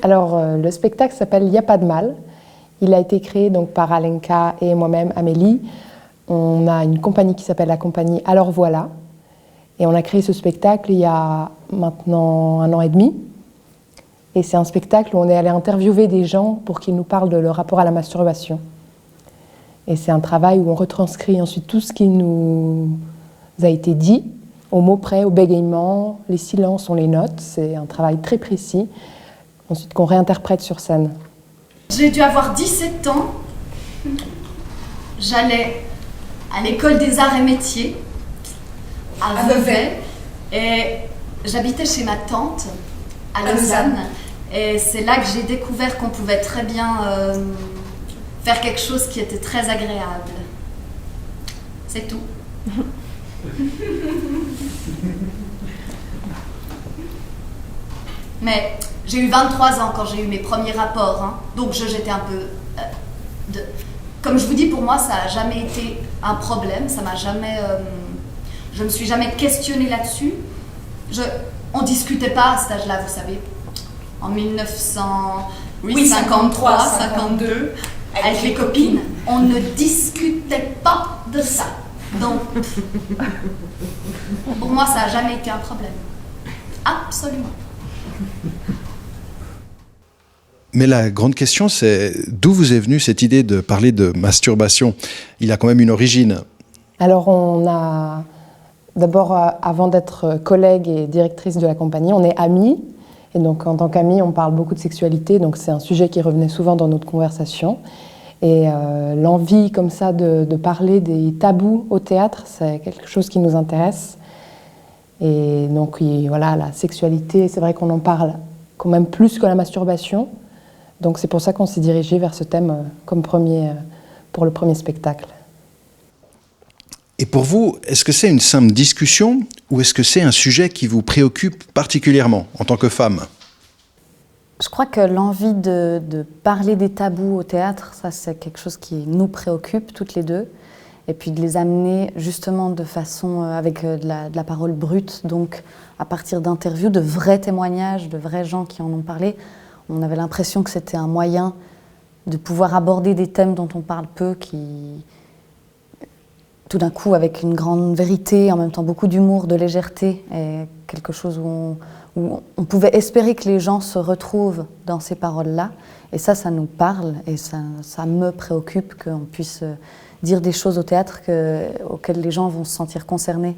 Alors, le spectacle s'appelle « Y a pas de mal ». Il a été créé donc, par Alenka et moi-même, Amélie. On a une compagnie qui s'appelle la compagnie Alors Voilà. Et on a créé ce spectacle il y a maintenant 1 an et demi. Et c'est un spectacle où on est allé interviewer des gens pour qu'ils nous parlent de leur rapport à la masturbation. Et c'est un travail où on retranscrit ensuite tout ce qui nous a été dit, au mot près, au bégaiement, les silences, on les note. C'est un travail très précis, ensuite qu'on réinterprète sur scène. J'ai dû avoir 17 ans. J'allais à l'école des arts et métiers, à Vevey, et j'habitais chez ma tante, à Lausanne. Et c'est là que j'ai découvert qu'on pouvait très bien faire quelque chose qui était très agréable. C'est tout. Mais j'ai eu 23 ans quand j'ai eu mes premiers rapports, hein. Donc j'étais un peu... Comme je vous dis, pour moi, ça n'a jamais été un problème, ça m'a jamais... je ne me suis jamais questionnée là-dessus. On ne discutait pas à cet âge-là, vous savez. En 1953, 52, avec les copines, on ne discutait pas de ça. Donc, pour moi, ça n'a jamais été un problème. Absolument. Mais la grande question, c'est d'où vous est venue cette idée de parler de masturbation? Il a quand même une origine. Alors, on a d'abord, avant d'être collègue et directrice de la compagnie, on est amis. Et donc, en tant qu'amis, on parle beaucoup de sexualité. Donc, c'est un sujet qui revenait souvent dans notre conversation. Et l'envie, comme ça, de parler des tabous au théâtre, c'est quelque chose qui nous intéresse. Et donc, voilà, la sexualité, c'est vrai qu'on en parle quand même plus que la masturbation. Donc, c'est pour ça qu'on s'est dirigé vers ce thème pour le premier spectacle. Et pour vous, est-ce que c'est une simple discussion ou est-ce que c'est un sujet qui vous préoccupe particulièrement en tant que femme? Je crois que l'envie de parler des tabous au théâtre, ça c'est quelque chose qui nous préoccupe toutes les deux. Et puis de les amener justement de façon avec de la parole brute, donc à partir d'interviews, de vrais témoignages, de vrais gens qui en ont parlé. On avait l'impression que c'était un moyen de pouvoir aborder des thèmes dont on parle peu, qui tout d'un coup avec une grande vérité, en même temps beaucoup d'humour, de légèreté, et quelque chose où on pouvait espérer que les gens se retrouvent dans ces paroles-là. Et ça nous parle, et ça me préoccupe qu'on puisse dire des choses au théâtre auxquelles les gens vont se sentir concernés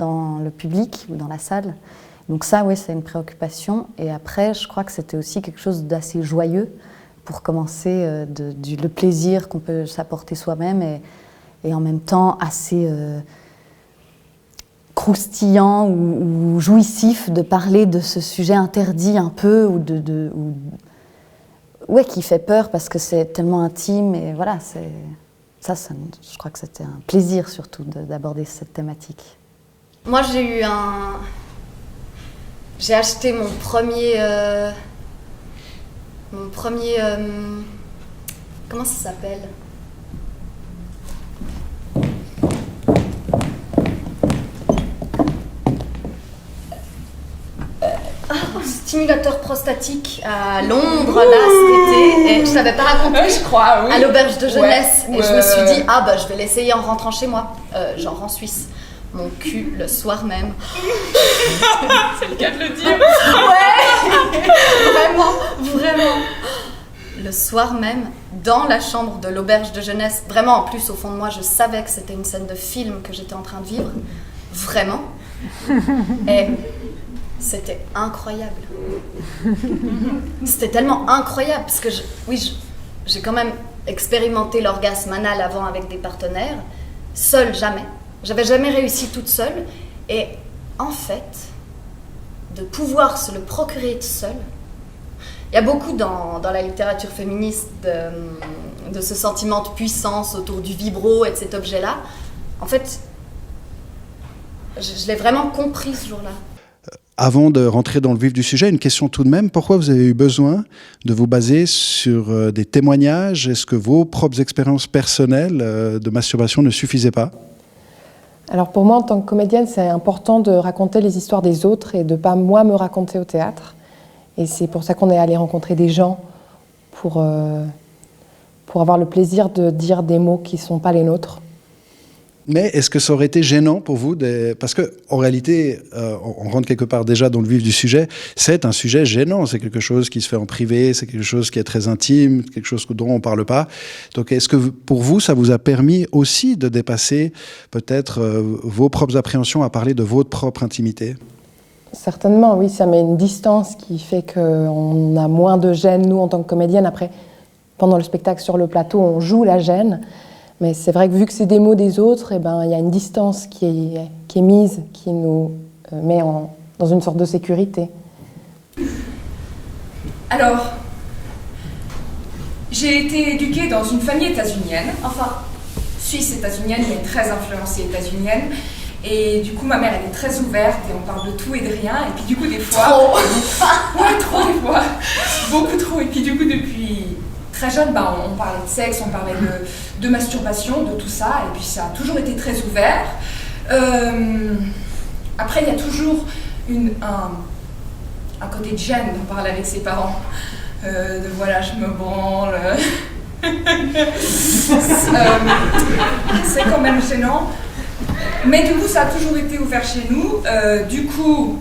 dans le public ou dans la salle. Donc ça, oui, c'est une préoccupation. Et après, je crois que c'était aussi quelque chose d'assez joyeux pour commencer, le plaisir qu'on peut s'apporter soi-même et en même temps assez croustillant ou jouissif de parler de ce sujet interdit un peu ouais, qui fait peur parce que c'est tellement intime. Et voilà, je crois que c'était un plaisir surtout d'aborder cette thématique. Moi, j'ai acheté mon premier comment ça s'appelle? Stimulateur prostatique à Londres, là, cet été. Et je t'avais pas raconté, je crois, oui. À l'auberge de jeunesse. Ouais, et je me suis dit, je vais l'essayer en rentrant chez moi, genre en Suisse. Mon cul, le soir même. C'est le cas de le dire. Ouais. Vraiment. Le soir même, dans la chambre de l'auberge de jeunesse. Vraiment, en plus, au fond de moi, je savais que c'était une scène de film que j'étais en train de vivre. Vraiment. Et c'était incroyable. C'était tellement incroyable parce que j'ai quand même expérimenté l'orgasme anal avant avec des partenaires. Seule, jamais. J'avais jamais réussi toute seule. Et en fait, de pouvoir se le procurer toute seule, il y a beaucoup dans la littérature féministe de ce sentiment de puissance autour du vibro et de cet objet-là. En fait, je l'ai vraiment compris ce jour-là. Avant de rentrer dans le vif du sujet, une question tout de même. Pourquoi vous avez eu besoin de vous baser sur des témoignages? Est-ce que vos propres expériences personnelles de masturbation ne suffisaient pas? Alors pour moi, en tant que comédienne, c'est important de raconter les histoires des autres et de ne pas moi me raconter au théâtre. Et c'est pour ça qu'on est allé rencontrer des gens pour avoir le plaisir de dire des mots qui ne sont pas les nôtres. Mais est-ce que ça aurait été gênant pour vous parce qu'en réalité, on rentre quelque part déjà dans le vif du sujet, c'est un sujet gênant, c'est quelque chose qui se fait en privé, c'est quelque chose qui est très intime, quelque chose dont on ne parle pas. Donc est-ce que pour vous, ça vous a permis aussi de dépasser peut-être vos propres appréhensions à parler de votre propre intimité ? Certainement, oui, ça met une distance qui fait qu'on a moins de gêne, nous, en tant que comédienne. Après, pendant le spectacle sur le plateau, on joue la gêne. Mais c'est vrai que vu que c'est des mots des autres, eh ben, y a une distance qui est mise, qui nous met dans une sorte de sécurité. Alors, j'ai été éduquée dans une famille états-unienne, enfin suisse-états-unienne, mais très influencée états-unienne. Et du coup, ma mère, elle est très ouverte et on parle de tout et de rien. Et puis du coup, des fois... Trop. Ouais, trop des fois. Beaucoup trop. Et puis du coup, depuis très jeune, on parlait de sexe, on parlait de masturbation, de tout ça. Et puis ça a toujours été très ouvert. Après, il y a toujours un côté de gêne d'en parler avec ses parents. De voilà, je me branle. C'est quand même gênant. Mais du coup, ça a toujours été ouvert chez nous. Du coup,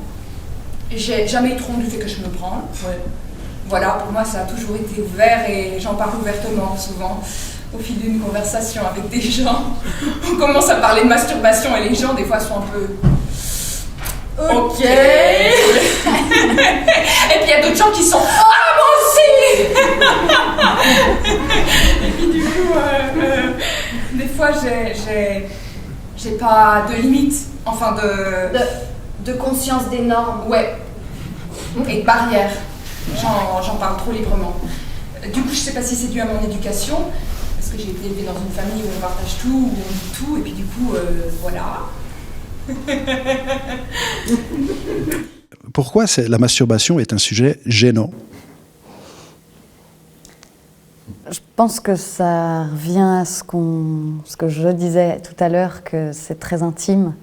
j'ai jamais eu trop honte du fait que je me branle. Ouais. Voilà, pour moi, ça a toujours été ouvert et j'en parle ouvertement souvent. Au fil d'une conversation avec des gens, on commence à parler de masturbation et les gens, des fois, sont un peu... Ok. Et puis, il y a d'autres gens qui sont... Ah, moi aussi. Et puis, du coup, des fois, j'ai pas de limite, enfin de conscience des normes. Ouais. Et de barrières. J'en parle trop librement. Du coup, je sais pas si c'est dû à mon éducation, parce que j'ai été élevée dans une famille où on partage tout, où on dit tout, et puis du coup, voilà. Pourquoi la masturbation est un sujet gênant ? Je pense que ça revient à ce que je disais tout à l'heure, que c'est très intime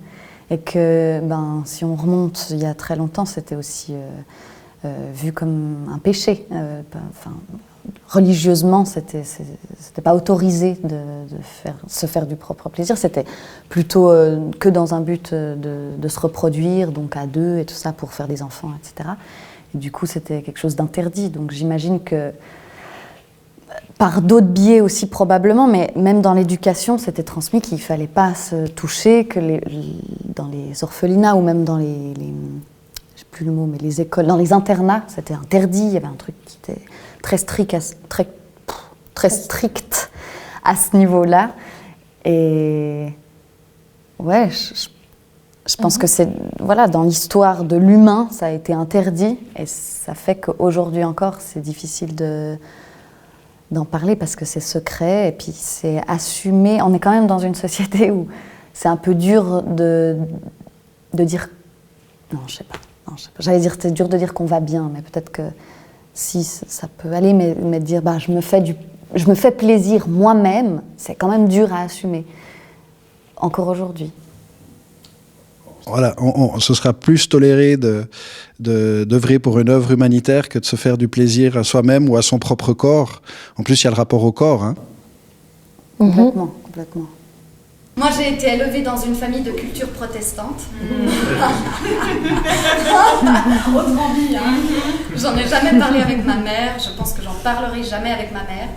et que si on remonte il y a très longtemps, c'était aussi vu comme un péché. Religieusement, c'était pas autorisé de se faire du propre plaisir. C'était plutôt que dans un but de se reproduire, donc à deux et tout ça, pour faire des enfants, etc. Et du coup, c'était quelque chose d'interdit. Donc j'imagine que par d'autres biais aussi probablement, mais même dans l'éducation, c'était transmis qu'il ne fallait pas se toucher, que dans les orphelinats ou même dans les je sais plus le mot, mais les écoles, dans les internats, c'était interdit. Il y avait un truc qui était très strict à ce niveau-là. Et ouais, je pense que c'est, voilà, dans l'histoire de l'humain, ça a été interdit, et ça fait qu'aujourd'hui encore, c'est difficile d'en parler parce que c'est secret et puis c'est assumé. On est quand même dans une société où c'est un peu dur de dire... Non, je sais pas. J'allais dire c'est dur de dire qu'on va bien, mais peut-être que si ça peut aller, mais de dire je me fais plaisir moi-même, c'est quand même dur à assumer, encore aujourd'hui. Voilà, ce sera plus toléré d'œuvrer pour une œuvre humanitaire que de se faire du plaisir à soi-même ou à son propre corps. En plus, il y a le rapport au corps. Hein. Complètement. Moi, j'ai été élevée dans une famille de culture protestante. Autrement dit, j'en ai jamais parlé avec ma mère. Je pense que j'en parlerai jamais avec ma mère.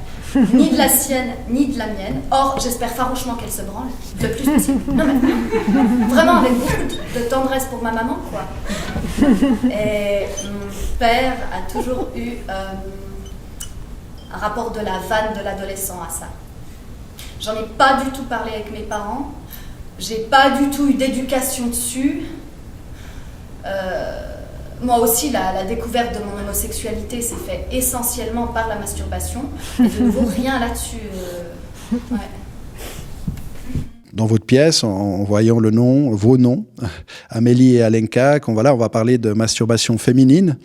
Ni de la sienne, ni de la mienne. Or, j'espère farouchement qu'elle se branle, le plus possible. Non, mais vraiment avec beaucoup de tendresse pour ma maman, quoi. Et mon père a toujours eu un rapport de la vanne de l'adolescent à ça. J'en ai pas du tout parlé avec mes parents. J'ai pas du tout eu d'éducation dessus. Moi aussi, la découverte de mon homosexualité s'est faite essentiellement par la masturbation. Et de nouveau, rien là-dessus. Ouais. Dans votre pièce, en voyant vos noms, Amélie et Alenka, on va parler de masturbation féminine.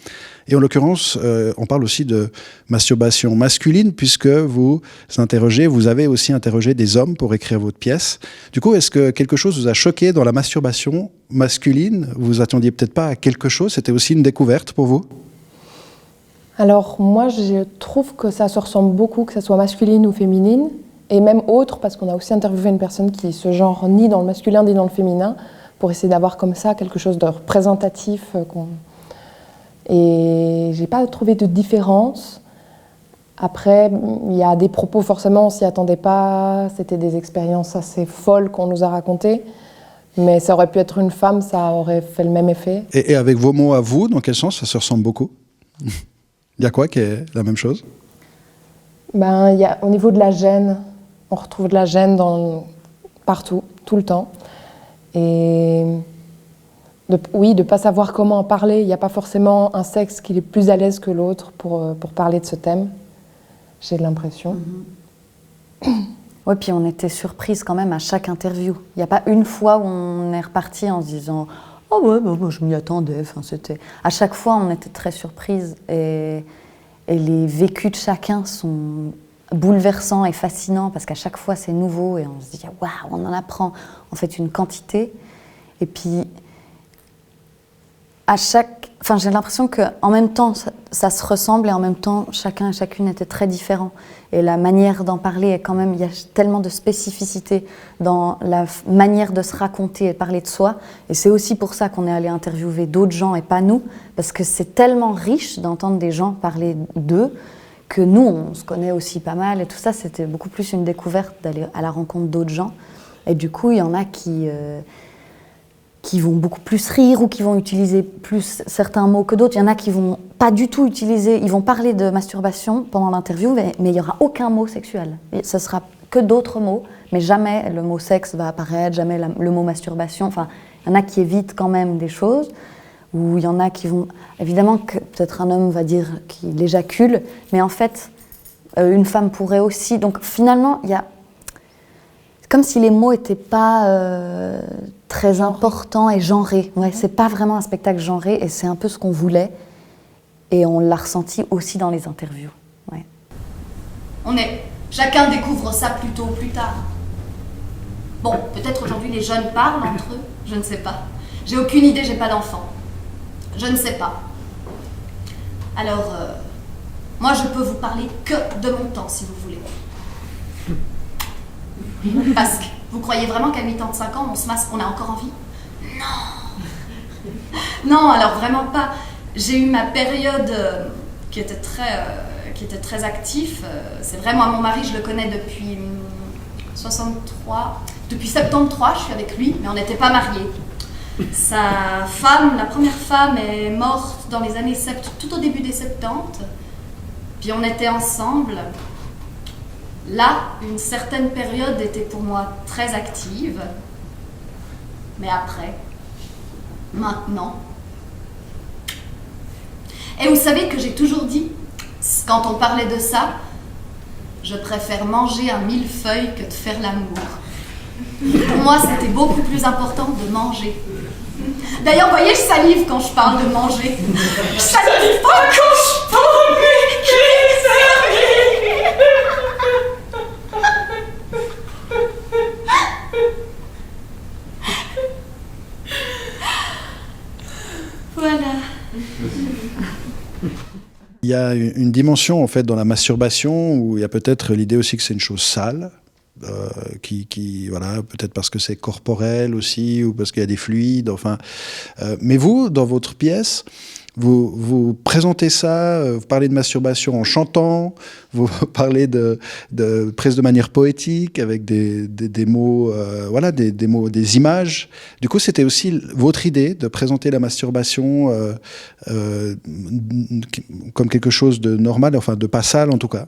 Et en l'occurrence, on parle aussi de masturbation masculine, puisque vous avez aussi interrogé des hommes pour écrire votre pièce. Du coup, est-ce que quelque chose vous a choqué dans la masturbation masculine ? Vous attendiez peut-être pas à quelque chose, c'était aussi une découverte pour vous ? Alors moi, je trouve que ça se ressemble beaucoup, que ça soit masculine ou féminine, et même autre, parce qu'on a aussi interviewé une personne qui se genre ni dans le masculin ni dans le féminin, pour essayer d'avoir comme ça quelque chose de représentatif. Et j'ai pas trouvé de différence. Après, il y a des propos, forcément, on s'y attendait pas, c'était des expériences assez folles qu'on nous a racontées, mais ça aurait pu être une femme, ça aurait fait le même effet. Et avec vos mots à vous, dans quel sens ça se ressemble beaucoup? Il y a quoi qui est la même chose? Il y a, au niveau de la gêne, on retrouve de la gêne partout, tout le temps. Et de ne pas savoir comment en parler. Il n'y a pas forcément un sexe qui est plus à l'aise que l'autre pour parler de ce thème, j'ai l'impression. Oui, puis on était surprise quand même à chaque interview. Il n'y a pas une fois où on est reparti en se disant « Oh ouais, bah, je m'y attendais ». Enfin, à chaque fois, on était très surprise. Et les vécus de chacun sont bouleversants et fascinants parce qu'à chaque fois, c'est nouveau et on se dit « Waouh, on en apprend en fait une quantité ». Et puis, j'ai l'impression qu'en même temps, ça se ressemble et en même temps, chacun et chacune était très différent. Et la manière d'en parler est quand même, il y a tellement de spécificité dans la manière de se raconter et de parler de soi. Et c'est aussi pour ça qu'on est allé interviewer d'autres gens et pas nous, parce que c'est tellement riche d'entendre des gens parler d'eux que nous, on se connaît aussi pas mal. Et tout ça, c'était beaucoup plus une découverte d'aller à la rencontre d'autres gens. Et du coup, il y en a qui vont beaucoup plus rire ou qui vont utiliser plus certains mots que d'autres. Il y en a qui vont pas du tout utiliser, ils vont parler de masturbation pendant l'interview, mais il n'y aura aucun mot sexuel. Ce sera que d'autres mots, mais jamais le mot sexe va apparaître, jamais le mot masturbation. Enfin, il y en a qui évitent quand même des choses, ou il y en a qui vont... Évidemment que peut-être un homme va dire qu'il éjacule, mais en fait, une femme pourrait aussi... Donc finalement, il y a... Comme si les mots n'étaient pas très importants et genrés. Ouais, c'est pas vraiment un spectacle genré et c'est un peu ce qu'on voulait. Et on l'a ressenti aussi dans les interviews. Ouais. Chacun découvre ça plus tôt ou plus tard. Bon, peut-être aujourd'hui les jeunes parlent entre eux, je ne sais pas. J'ai aucune idée, j'ai pas d'enfant. Je ne sais pas. Alors, moi je peux vous parler que de mon temps si vous voulez. Parce que vous croyez vraiment qu'à 85 ans, on se masque, on a encore envie? Non, alors vraiment pas. J'ai eu ma période qui était très active. C'est vraiment mon mari, je le connais depuis 63. Depuis 73, je suis avec lui, mais on n'était pas mariés. Sa femme, la première femme, est morte dans les années 70, tout au début des 70. Puis on était ensemble. Là, une certaine période était pour moi très active, mais après, maintenant. Et vous savez que j'ai toujours dit, quand on parlait de ça, je préfère manger un millefeuille que de faire l'amour. Pour moi, c'était beaucoup plus important de manger. D'ailleurs, vous voyez, je salive quand je parle de manger. Je salive pas quand je parle de Voilà. Il y a une dimension en fait dans la masturbation où il y a peut-être l'idée aussi que c'est une chose sale, voilà, peut-être parce que c'est corporel aussi ou parce qu'il y a des fluides. Enfin, mais vous, dans votre pièce, vous présentez ça, vous parlez de masturbation en chantant, vous parlez presque de manière poétique avec des mots, voilà, des mots, des images. Du coup, c'était aussi votre idée de présenter la masturbation comme quelque chose de normal, enfin de pas sale en tout cas.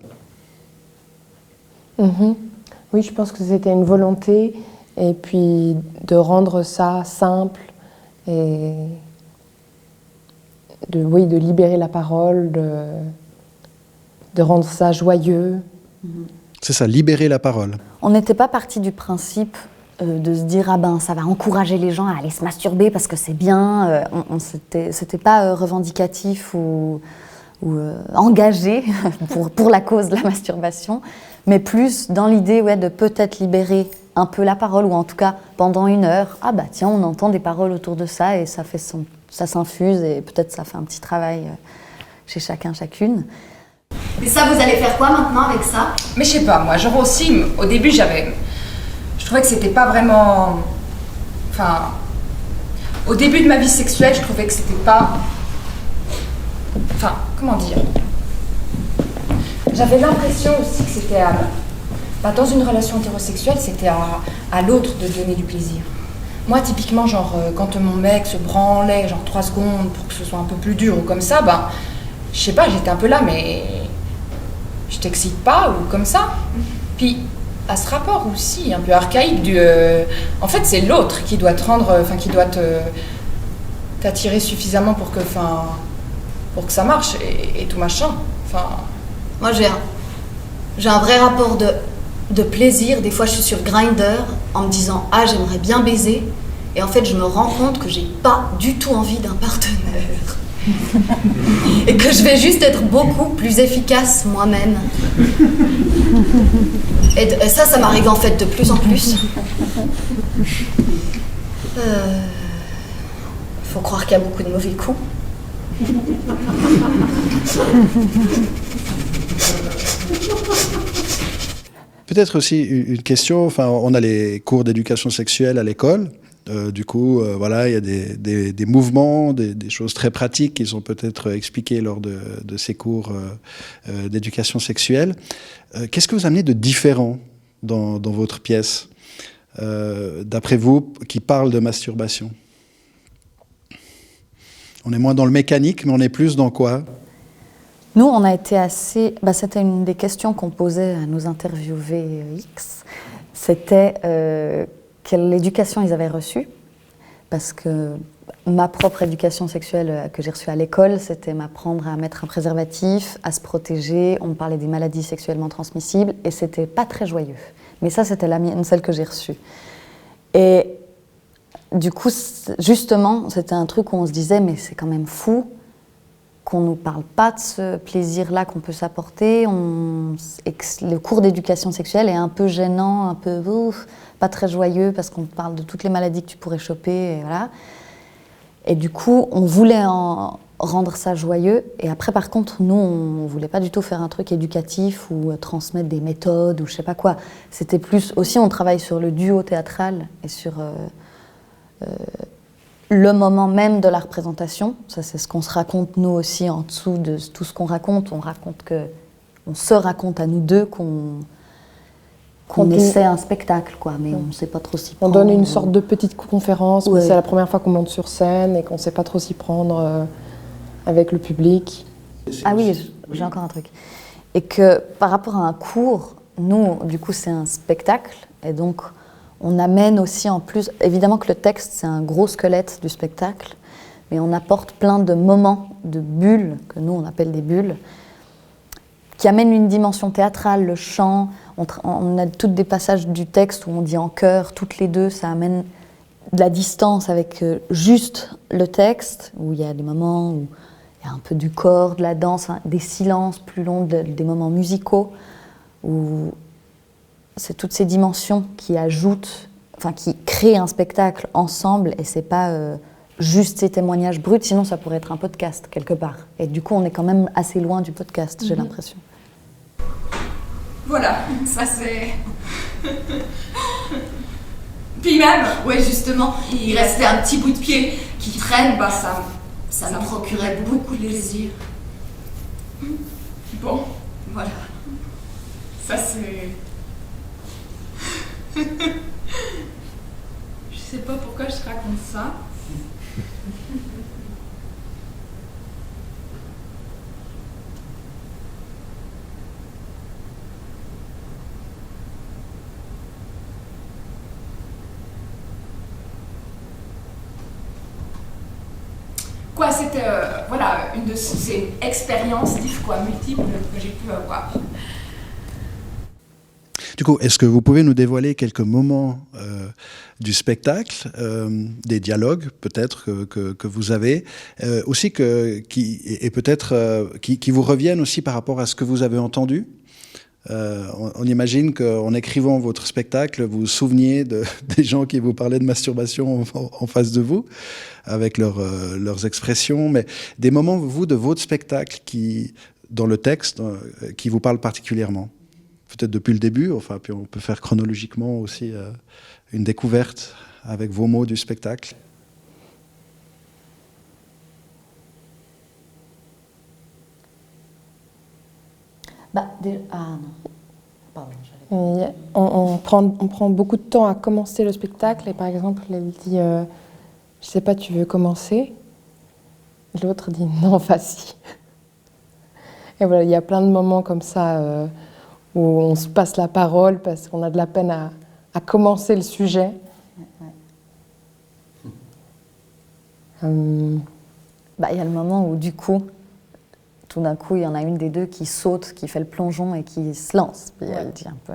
Oui, je pense que c'était une volonté et puis de rendre ça simple et de libérer la parole, de rendre ça joyeux. C'est ça, libérer la parole. On n'était pas parti du principe de se dire ah ben ça va encourager les gens à aller se masturber parce que c'est bien. C'était pas revendicatif ou engagé pour la cause de la masturbation, mais plus dans l'idée de peut-être libérer un peu la parole, ou en tout cas pendant une heure, ah bah tiens, on entend des paroles autour de ça et ça s'infuse et peut-être ça fait un petit travail chez chacun, chacune. Et ça, vous allez faire quoi maintenant avec ça? Mais je sais pas, moi, genre aussi, au début, je trouvais que c'était pas vraiment... Enfin, au début de ma vie sexuelle, je trouvais que c'était pas... Enfin, comment dire? J'avais l'impression aussi que c'était dans une relation hétérosexuelle, c'était à l'autre de donner du plaisir. Moi, typiquement, genre, quand mon mec se branlait, genre 3 secondes pour que ce soit un peu plus dur ou comme ça, je sais pas, j'étais un peu là, mais je t'excite pas ou comme ça. Puis, à ce rapport aussi, un peu archaïque en fait, c'est l'autre qui doit te rendre, qui doit t'attirer suffisamment pour que ça marche et tout machin. Moi, j'ai un vrai rapport de plaisir. Des fois, je suis sur Grindr en me disant « Ah, j'aimerais bien baiser ». Et en fait, je me rends compte que j'ai pas du tout envie d'un partenaire. Et que je vais juste être beaucoup plus efficace moi-même. Et ça m'arrive en fait de plus en plus. Faut croire qu'il y a beaucoup de mauvais coups. Peut-être aussi une question, on a les cours d'éducation sexuelle à l'école. Du coup, voilà, il y a des mouvements, des choses très pratiques qui sont peut-être expliquées lors de ces cours d'éducation sexuelle. Qu'est-ce que vous amenez de différent dans votre pièce, d'après vous, qui parle de masturbation? On est moins dans le mécanique, mais on est plus dans quoi? Nous, on a été assez... c'était une des questions qu'on posait à nos interviewés X. C'était quelle éducation ils avaient reçue. Parce que ma propre éducation sexuelle que j'ai reçue à l'école, c'était m'apprendre à mettre un préservatif, à se protéger. On me parlait des maladies sexuellement transmissibles et c'était pas très joyeux. Mais ça, c'était la mienne, celle que j'ai reçue. Et du coup, justement, c'était un truc où on se disait, mais c'est quand même fou qu'on ne nous parle pas de ce plaisir-là qu'on peut s'apporter. Le cours d'éducation sexuelle est un peu gênant, un peu pas très joyeux, parce qu'on parle de toutes les maladies que tu pourrais choper, et voilà. Et du coup, on voulait en rendre ça joyeux. Et après, par contre, nous, on ne voulait pas du tout faire un truc éducatif ou transmettre des méthodes ou je sais pas quoi. C'était plus... Aussi, on travaille sur le duo théâtral et sur... le moment même de la représentation, ça c'est ce qu'on se raconte nous aussi en dessous de tout ce qu'on raconte. On se raconte à nous deux qu'on essaie un spectacle, quoi, mais on ne sait pas trop s'y prendre. On donne une sorte de petite conférence, ouais. C'est la première fois qu'on monte sur scène et qu'on ne sait pas trop s'y prendre avec le public. Ah oui, j'ai encore un truc. Et que par rapport à un cours, nous, du coup, c'est un spectacle, et donc on amène aussi en plus, évidemment que le texte, c'est un gros squelette du spectacle, mais on apporte plein de moments, de bulles, que nous on appelle des bulles, qui amènent une dimension théâtrale, le chant. On a tous des passages du texte où on dit en chœur, toutes les deux, ça amène de la distance avec juste le texte, où il y a des moments où il y a un peu du corps, de la danse, des silences plus longs, des moments musicaux, où c'est toutes ces dimensions qui ajoutent, qui créent un spectacle ensemble, et c'est pas juste ces témoignages bruts, sinon ça pourrait être un podcast quelque part. Et du coup, on est quand même assez loin du podcast, j'ai l'impression. Voilà, ça c'est... Puis même, ouais, justement, il restait un petit bout de pied qui traîne, ça me procurait beaucoup de plaisir. Bon, voilà. Ça c'est... Je sais pas pourquoi je te raconte ça. Quoi, c'était voilà, une de ces expériences multiples que j'ai pu avoir. Du coup, est-ce que vous pouvez nous dévoiler quelques moments du spectacle, des dialogues peut-être que vous avez, aussi qui vous reviennent aussi par rapport à ce que vous avez entendu, On imagine qu'en écrivant votre spectacle, vous vous souveniez des gens qui vous parlaient de masturbation en face de vous, avec leurs expressions, mais des moments, vous, de votre spectacle, dans le texte, qui vous parlent particulièrement. Peut-être depuis le début, enfin, puis on peut faire chronologiquement aussi une découverte avec vos mots du spectacle. Ah non. Pardon, on prend beaucoup de temps à commencer le spectacle et par exemple, elle dit je sais pas, tu veux commencer? L'autre dit non, vas-y. Et voilà, il y a plein de moments comme ça où on se passe la parole parce qu'on a de la peine à commencer le sujet. Il y a le moment où du coup, tout d'un coup, il y en a une des deux qui saute, qui fait le plongeon et qui se lance. Puis elle dit un peu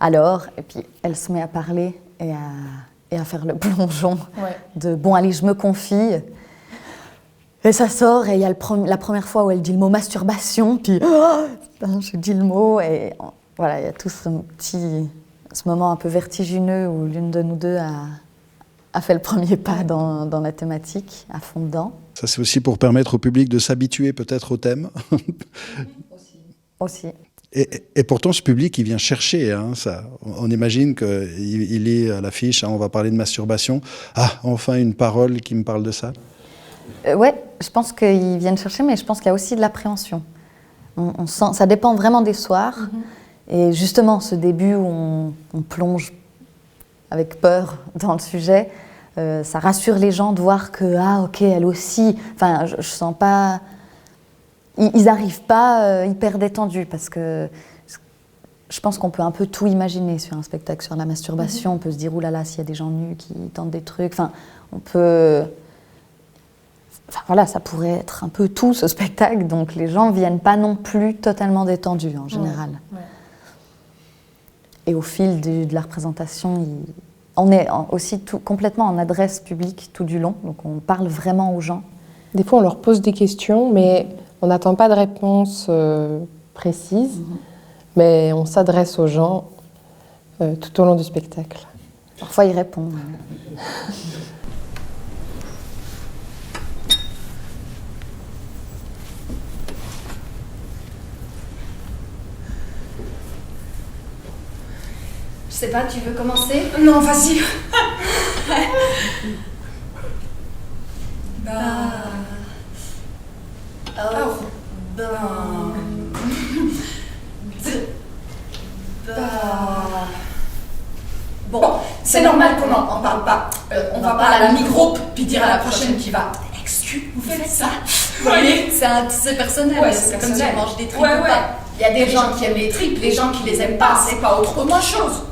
alors, et puis elle se met à parler et à faire le plongeon de bon, allez, je me confie. Et ça sort, et il y a la première fois où elle dit le mot masturbation, puis je dis le mot, et voilà, il y a tout ce moment un peu vertigineux où l'une de nous deux a fait le premier pas dans la thématique, à fond dedans. Ça, c'est aussi pour permettre au public de s'habituer peut-être au thème. Aussi. Et pourtant, ce public, il vient chercher ça. On imagine qu'il lit à l'affiche, on va parler de masturbation. Ah, enfin une parole qui me parle de ça. Ouais, je pense qu'ils viennent chercher, mais je pense qu'il y a aussi de l'appréhension. On sent, ça dépend vraiment des soirs. Et justement, ce début où on plonge avec peur dans le sujet, ça rassure les gens de voir que, ah ok, elle aussi. Enfin, je sens pas... Ils n'arrivent pas hyper détendus parce que je pense qu'on peut un peu tout imaginer sur un spectacle sur la masturbation. On peut se dire, oulala, s'il y a des gens nus qui tentent des trucs. Enfin, on peut... Enfin, voilà, ça pourrait être un peu tout ce spectacle, donc les gens ne viennent pas non plus totalement détendus en général. Et au fil de la représentation, on est aussi complètement en adresse publique tout du long, donc on parle vraiment aux gens. Des fois, on leur pose des questions, mais on n'attend pas de réponse précise, mais on s'adresse aux gens tout au long du spectacle. Parfois, ils répondent. Je sais pas, tu veux commencer? Non, vas-y. Bon, c'est normal qu'on n'en parle pas. On va parler à la mi-groupe, puis dire à la prochaine qui va. Excuse, vous faites ça? Vous voyez? C'est personnel, c'est comme si on mange des tripes ou pas. Il y a des gens qui aiment les tripes, les gens qui les aiment pas, c'est pas autre chose.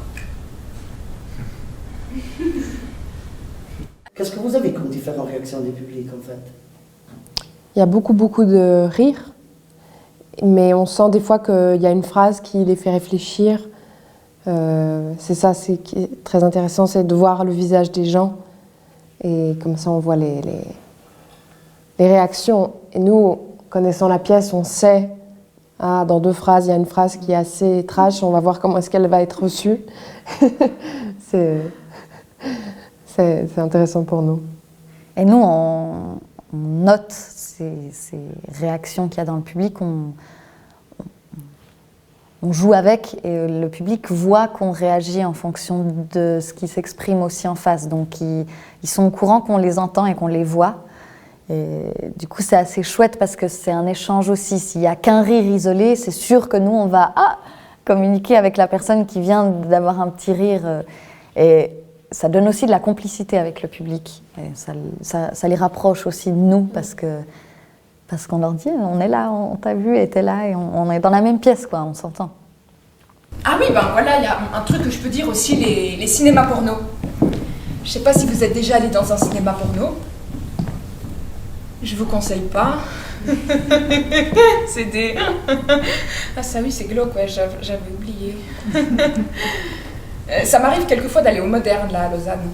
Qu'est-ce que vous avez comme différentes réactions des publics, en fait? Il y a beaucoup de rire, mais on sent des fois qu'il y a une phrase qui les fait réfléchir. C'est ça, qui est très intéressant, c'est de voir le visage des gens. Et comme ça, on voit les réactions. Et nous, connaissant la pièce, on sait, dans 2 phrases, il y a une phrase qui est assez trash, on va voir comment est-ce qu'elle va être reçue. C'est intéressant pour nous. Et nous, on note ces réactions qu'il y a dans le public, on joue avec et le public voit qu'on réagit en fonction de ce qui s'exprime aussi en face. Donc ils sont au courant qu'on les entend et qu'on les voit. Et du coup, c'est assez chouette parce que c'est un échange aussi. S'il n'y a qu'un rire isolé, c'est sûr que nous, on va communiquer avec la personne qui vient d'avoir un petit rire. Et ça donne aussi de la complicité avec le public. Et ça les rapproche aussi de nous parce qu'on leur dit, on est là, on t'a vu, et t'es là, et on est dans la même pièce, quoi, on s'entend. Ah oui, ben voilà, il y a un truc que je peux dire aussi, les cinémas porno. Je sais pas si vous êtes déjà allé dans un cinéma porno. Je vous conseille pas. C'est des... Ah ça oui, c'est glauque, ouais, j'avais oublié. Ça m'arrive quelquefois d'aller au Moderne, là, à Lausanne.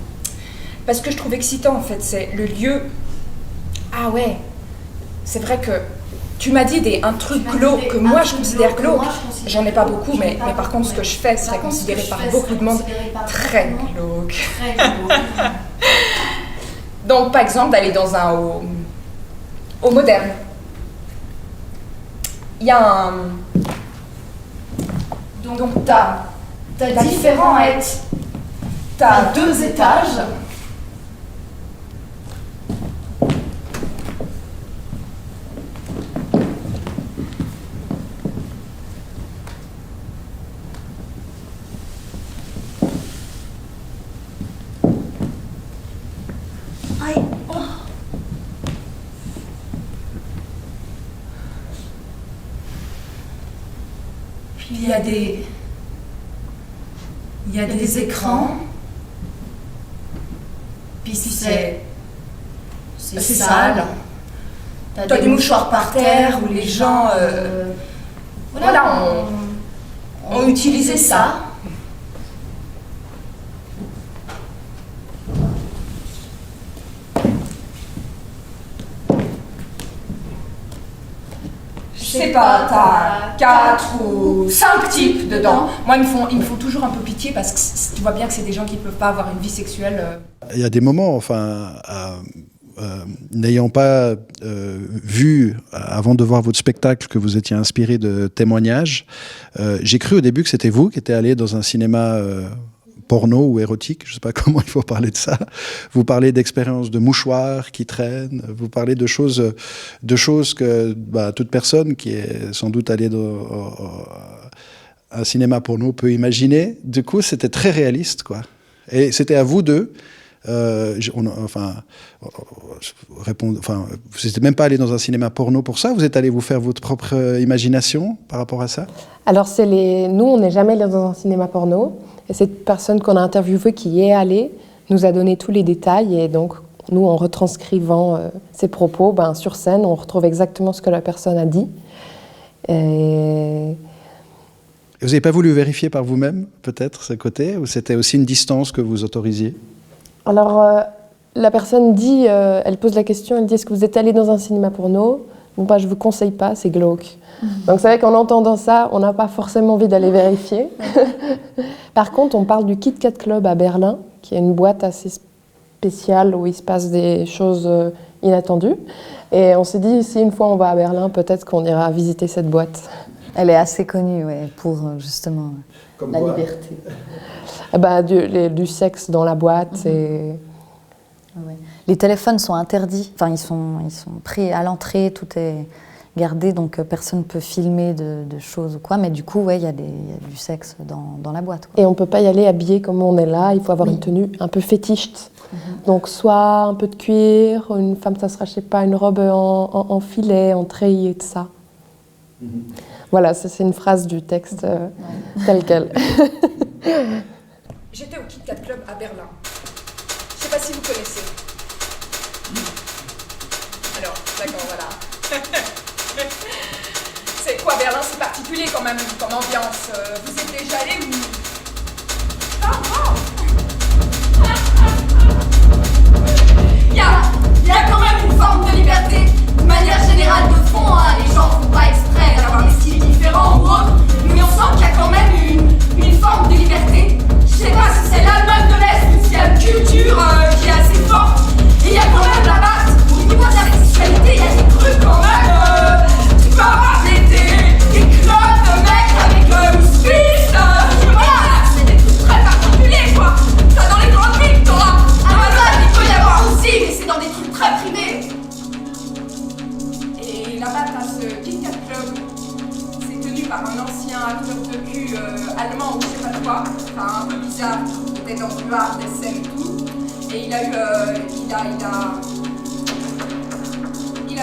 Parce que je trouve excitant, en fait, c'est le lieu... Ah ouais, c'est vrai que Tu m'as dit un truc glauque que moi je considère glauque. J'en ai pas beaucoup, mais par contre, ce que je fais serait considéré par beaucoup de monde très glauque. Donc, par exemple, d'aller dans un haut moderne. Il y a un... Donc, t'as différentes... T'as 2 étages. Il y a des écrans, puis c'est sale. T'as des mouchoirs par terre où les gens ont utilisé ça. Je sais pas, t'as 4 ou 5 types dedans. Moi, ils me font toujours un peu pitié parce que tu vois bien que c'est des gens qui ne peuvent pas avoir une vie sexuelle. Il y a des moments, enfin, n'ayant pas vu, avant de voir votre spectacle, que vous étiez inspiré de témoignages, j'ai cru au début que c'était vous qui étiez allé dans un cinéma porno ou érotique, je ne sais pas comment il faut parler de ça. Vous parlez d'expériences de mouchoirs qui traînent, vous parlez de choses que toute personne qui est sans doute allée dans un cinéma porno peut imaginer. Du coup, c'était très réaliste, quoi. Et c'était à vous deux. Vous n'êtes même pas allé dans un cinéma porno pour ça. Vous êtes allé vous faire votre propre imagination par rapport à ça. Alors, nous, on n'est jamais allé dans un cinéma porno. Et cette personne qu'on a interviewée qui y est allée nous a donné tous les détails. Et donc, nous, en retranscrivant ses propos, sur scène, on retrouve exactement ce que la personne a dit. Et vous n'avez pas voulu vérifier par vous-même, peut-être, ce côté, ou c'était aussi une distance que vous autorisiez? Alors, la personne dit, elle pose la question, elle dit, est-ce que vous êtes allé dans un cinéma porno? Bon, je ne vous conseille pas, c'est glauque. Donc c'est vrai qu'en entendant ça, on n'a pas forcément envie d'aller vérifier. Par contre, on parle du Kit Kat Club à Berlin, qui est une boîte assez spéciale où il se passe des choses inattendues. Et on s'est dit, si une fois on va à Berlin, peut-être qu'on ira visiter cette boîte. Elle est assez connue, pour justement Comme la quoi? liberté. Du sexe dans la boîte. Et... Ouais. Les téléphones sont interdits, ils sont pris à l'entrée, tout est gardé, donc personne ne peut filmer de choses ou quoi, mais du coup, il y a du sexe dans la boîte, quoi. Et on ne peut pas y aller habillé comme on est là, il faut avoir une tenue un peu fétichiste. Donc soit un peu de cuir, une femme, ça sera, je sais pas, une robe en filet, en treillis et tout ça. Voilà, ça c'est une phrase du texte telle quelle. J'étais au Kit Kat Club à Berlin. Je sais pas si vous connaissez. Alors, d'accord, voilà. C'est quoi Berlin? C'est particulier quand même comme ambiance. Vous êtes déjà allé où? Il y a quand même une forme de liberté. De manière générale, de fond, les gens font pas exprès d'avoir des styles différents ou autres, mais on sent qu'il y a quand même une forme de liberté. Je sais pas si c'est l'Allemagne de l'Est ou s'il y a une culture qui est assez forte. Et il y a quand même là-bas, au niveau de la sexualité, il y a des trucs quand même. Tu peux avoir des clubs de mecs avec une Suisse. Voilà, c'est des trucs très particuliers, quoi. Ça, dans les grandes villes, t'auras. Il peut y avoir aussi, mais c'est dans des trucs très privés. Et là-bas, t'as ce Kit Kat Club. C'est tenu par un ancien acteur de cul allemand ou je sais pas quoi. Enfin, un peu bizarre. Il était dans le bar des scènes et tout. Et il a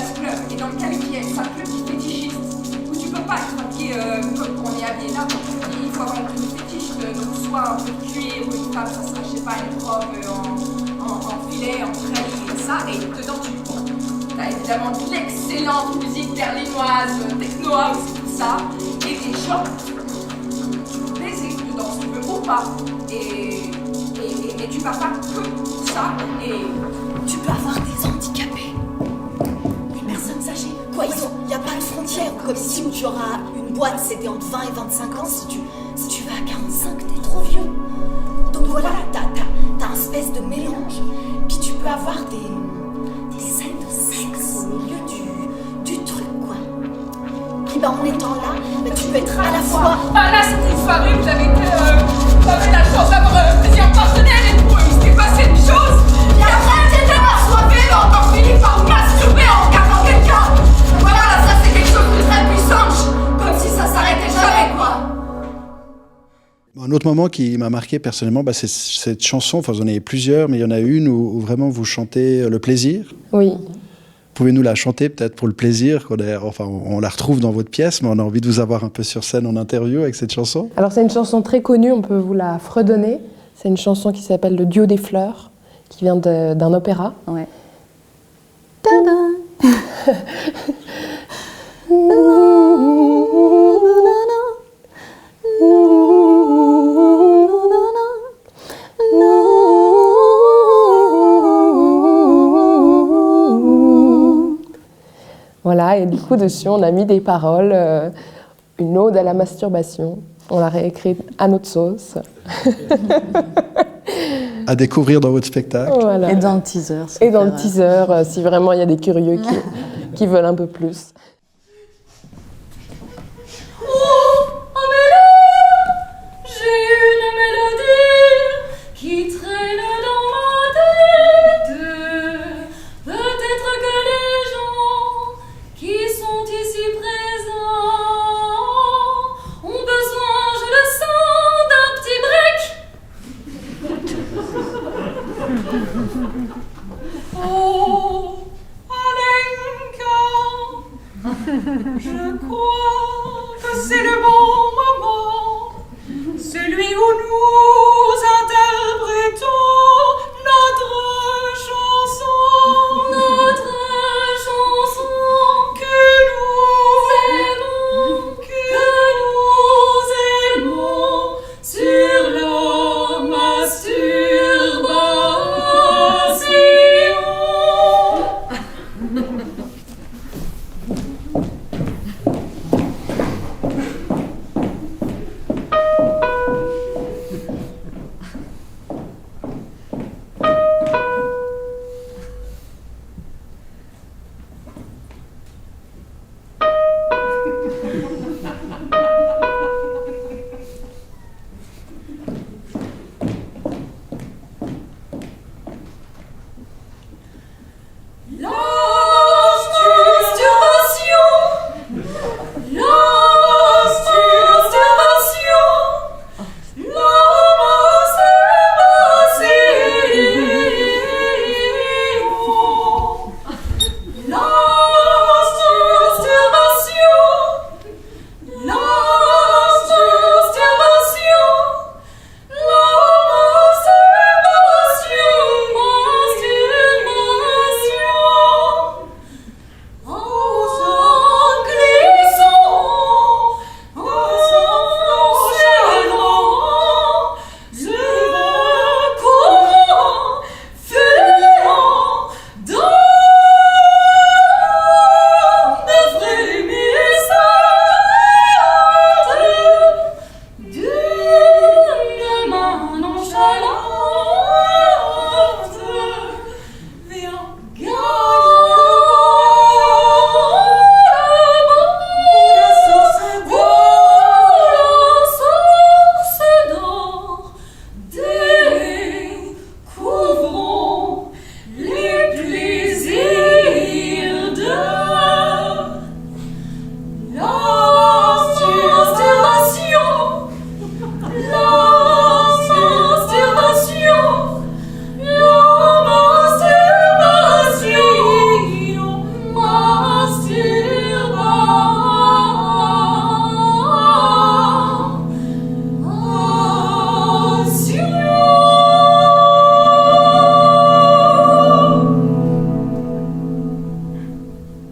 ce club. Et dans lequel il y a un club fétichiste. Où tu peux pas être habillé comme on est habillé là. Et il faut avoir une tenue fétiche. Donc soit un peu de cuir ou une femme, ça sera, je sais pas, une robe en filet, en treillis et ça. Et dedans, tu as évidemment de l'excellente musique berlinoise, techno house et tout ça. Et des gens tu peux baiser dedans si tu veux ou pas. Et tu pars pas que pour ça. Et tu peux avoir des handicapés, des personnes âgées. Quoi, il n'y a pas de entière, ou comme ici où tu auras une boîte CD entre 20 et 25 ans. Si tu vas à 45, t'es trop vieux. Donc voilà, t'as un espèce de mélange. Puis tu peux avoir des scènes de sexe au milieu du truc, quoi. Puis en étant là, tu peux être à la fois... Ah là, c'était une soirée où j'avais la chance d'avoir plusieurs partenaires et tout. Il s'était passé une chose. Et après, t'étais assoiffé, mais encore fini par masturber en regardant quelqu'un. Voilà, ça c'est quelque chose de très puissant. Comme si ça s'arrêtait jamais, quoi. Un autre moment qui m'a marqué personnellement, c'est cette chanson. Enfin, vous en avez plusieurs, mais il y en a une où vraiment vous chantez le plaisir. Oui. Pouvez-nous la chanter peut-être pour le plaisir? On la retrouve dans votre pièce, mais on a envie de vous avoir un peu sur scène en interview avec cette chanson. Alors c'est une chanson très connue, on peut vous la fredonner. C'est une chanson qui s'appelle Le Duo des fleurs, qui vient d'un opéra. Ouais. Voilà, et du coup dessus on a mis des paroles, une ode à la masturbation. On l'a réécrite à notre sauce. À découvrir dans votre spectacle. Voilà. Et dans le teaser. Et dans le teaser, si vraiment il y a des curieux qui veulent un peu plus. Je crois que c'est le bon moment, celui où nous interprétons notre chanson que nous aimons sur la masturbation.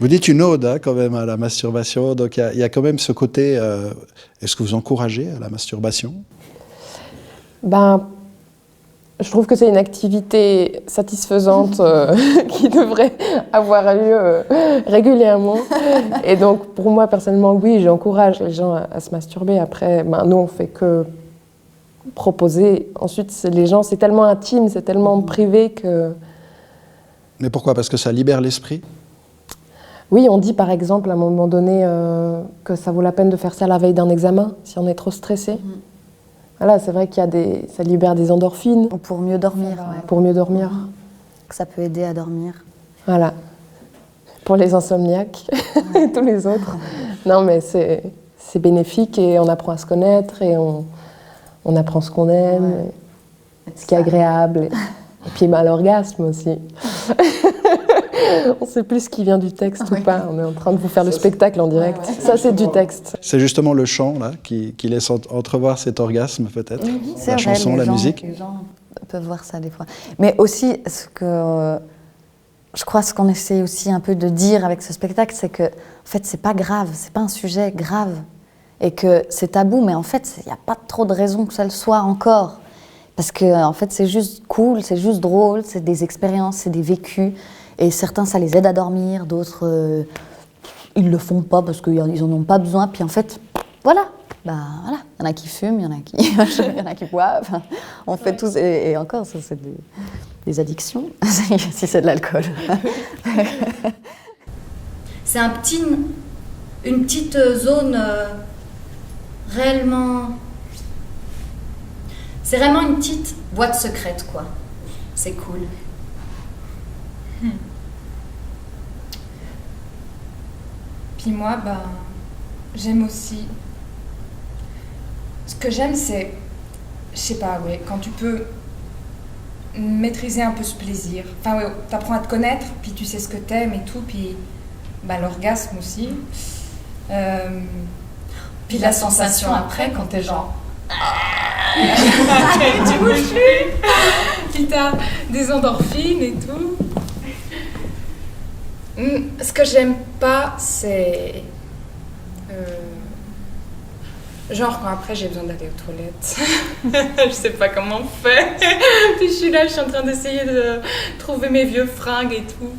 Vous dites une ode quand même à la masturbation, donc il y a quand même ce côté. Est-ce que vous encouragez à la masturbation? Ben, Je trouve que c'est une activité satisfaisante qui devrait avoir lieu régulièrement. Et donc, pour moi, personnellement, oui, j'encourage les gens à se masturber. Après, nous, on fait que proposer. Ensuite, les gens, c'est tellement intime, c'est tellement privé que... Mais pourquoi? Parce que ça libère l'esprit? Oui, on dit par exemple à un moment donné que ça vaut la peine de faire ça la veille d'un examen, si on est trop stressé. Voilà, c'est vrai ça libère des endorphines. Ou pour mieux dormir. Ouais. Pour mieux dormir. Que ça peut aider à dormir. Voilà. Pour les insomniaques et tous les autres. Non, mais c'est bénéfique et on apprend à se connaître et on apprend ce qu'on aime, ce qui est agréable. Et puis l'orgasme aussi. On ne sait plus ce qui vient du texte ou pas. On est en train de vous faire le spectacle en direct. Ça, c'est du texte. C'est justement le chant là, qui laisse entrevoir cet orgasme peut-être. La chanson, la musique. Les gens peuvent voir ça des fois. Mais aussi, je crois ce qu'on essaie aussi un peu de dire avec ce spectacle, c'est que en fait, c'est pas grave, c'est pas un sujet grave. Et que c'est tabou, mais en fait, il n'y a pas trop de raison que ça le soit encore. Parce que en fait, c'est juste cool, c'est juste drôle, c'est des expériences, c'est des vécus. Et certains, ça les aide à dormir, d'autres, ils le font pas parce qu'ils en ont pas besoin. Puis en fait, voilà. Bah, voilà. Il y en a qui fument, il y en a qui boivent. On fait tous, et encore, ça, c'est des addictions, si c'est de l'alcool. C'est une petite zone réellement... C'est vraiment une petite boîte secrète, quoi. C'est cool. Puis moi, j'aime aussi... Ce que j'aime, c'est... Je sais pas, ouais, quand tu peux maîtriser un peu ce plaisir. Enfin, ouais, t'apprends à te connaître, puis tu sais ce que t'aimes et tout, puis l'orgasme aussi. Puis la sensation après, quand t'es genre... tu bouges plus. Puis t'as des endorphines et tout. Ce que j'aime pas, c'est... genre quand après j'ai besoin d'aller aux toilettes. Je sais pas comment on fait. Puis je suis là, je suis en train d'essayer de trouver mes vieux fringues et tout.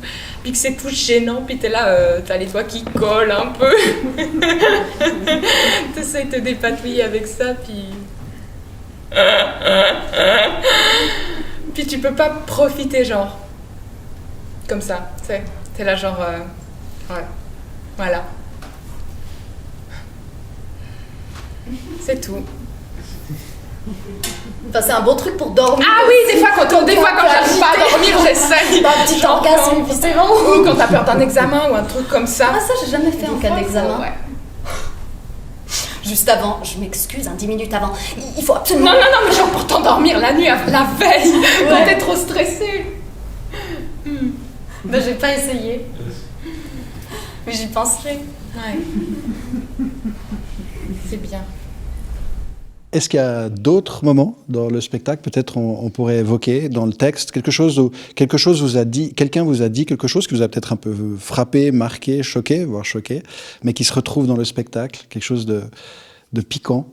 Puis que c'est tout gênant, puis t'es là, t'as les doigts qui collent un peu. T'essayes de te dépatouiller avec ça, puis... Puis tu peux pas profiter genre comme ça, tu sais, t'es là genre ouais, voilà, c'est tout. Enfin, c'est un bon truc pour dormir. Ah oui, des fois quand j'arrive pas à dormir, j'essaye un petit orgasme, puis c'est bon. Ou quand t'as peur d'un examen ou un truc comme ça. Ah, ça j'ai jamais fait en cas d'examen. Ouais. Juste avant, je m'excuse, 10 minutes avant, il faut absolument... Non, mais genre pour t'endormir la nuit, la veille, quand t'es trop stressée. Ben, j'ai pas essayé. Mais j'y penserai. Ouais. C'est bien. Est-ce qu'il y a d'autres moments dans le spectacle, peut-être on pourrait évoquer dans le texte, quelqu'un vous a dit quelque chose qui vous a peut-être un peu frappé, marqué, choqué, voire choqué, mais qui se retrouve dans le spectacle, quelque chose de piquant,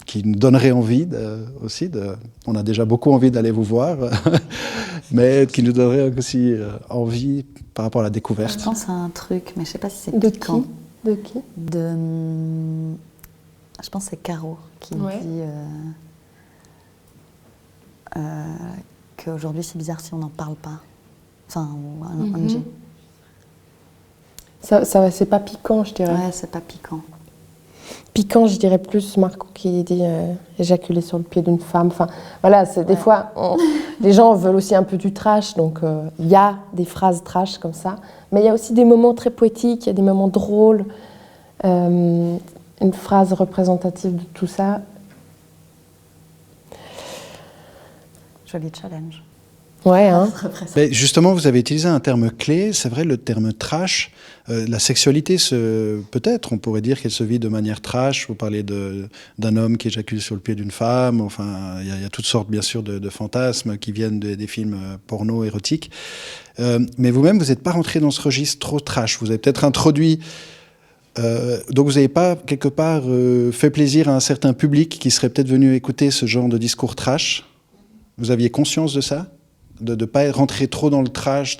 qui nous donnerait envie aussi on a déjà beaucoup envie d'aller vous voir, mais qui nous donnerait aussi envie par rapport à la découverte. Je pense à un truc, mais je sais pas si c'est piquant. De qui? Je pense que c'est Caro qui dit qu'aujourd'hui c'est bizarre si on n'en parle pas. Enfin, ou Angie. Ça, c'est pas piquant, je dirais. Ouais, c'est pas piquant. Piquant, je dirais plus Marco qui dit éjaculer sur le pied d'une femme. Enfin, voilà, c'est des fois, les gens veulent aussi un peu du trash, donc il y a des phrases trash comme ça, mais il y a aussi des moments très poétiques, il y a des moments drôles. Une phrase représentative de tout ça. Joli challenge. Ouais, hein. Mais justement, vous avez utilisé un terme clé, c'est vrai, le terme trash. La sexualité, peut-être, on pourrait dire qu'elle se vit de manière trash. Vous parlez d'un homme qui éjacule sur le pied d'une femme. Enfin, il y a toutes sortes, bien sûr, de fantasmes qui viennent des films porno érotiques. Mais vous-même, vous n'êtes pas rentré dans ce registre trop trash. Vous avez peut-être introduit... donc vous n'avez pas, quelque part, fait plaisir à un certain public qui serait peut-être venu écouter ce genre de discours trash? Vous aviez conscience de ça? De ne pas rentrer trop dans le trash,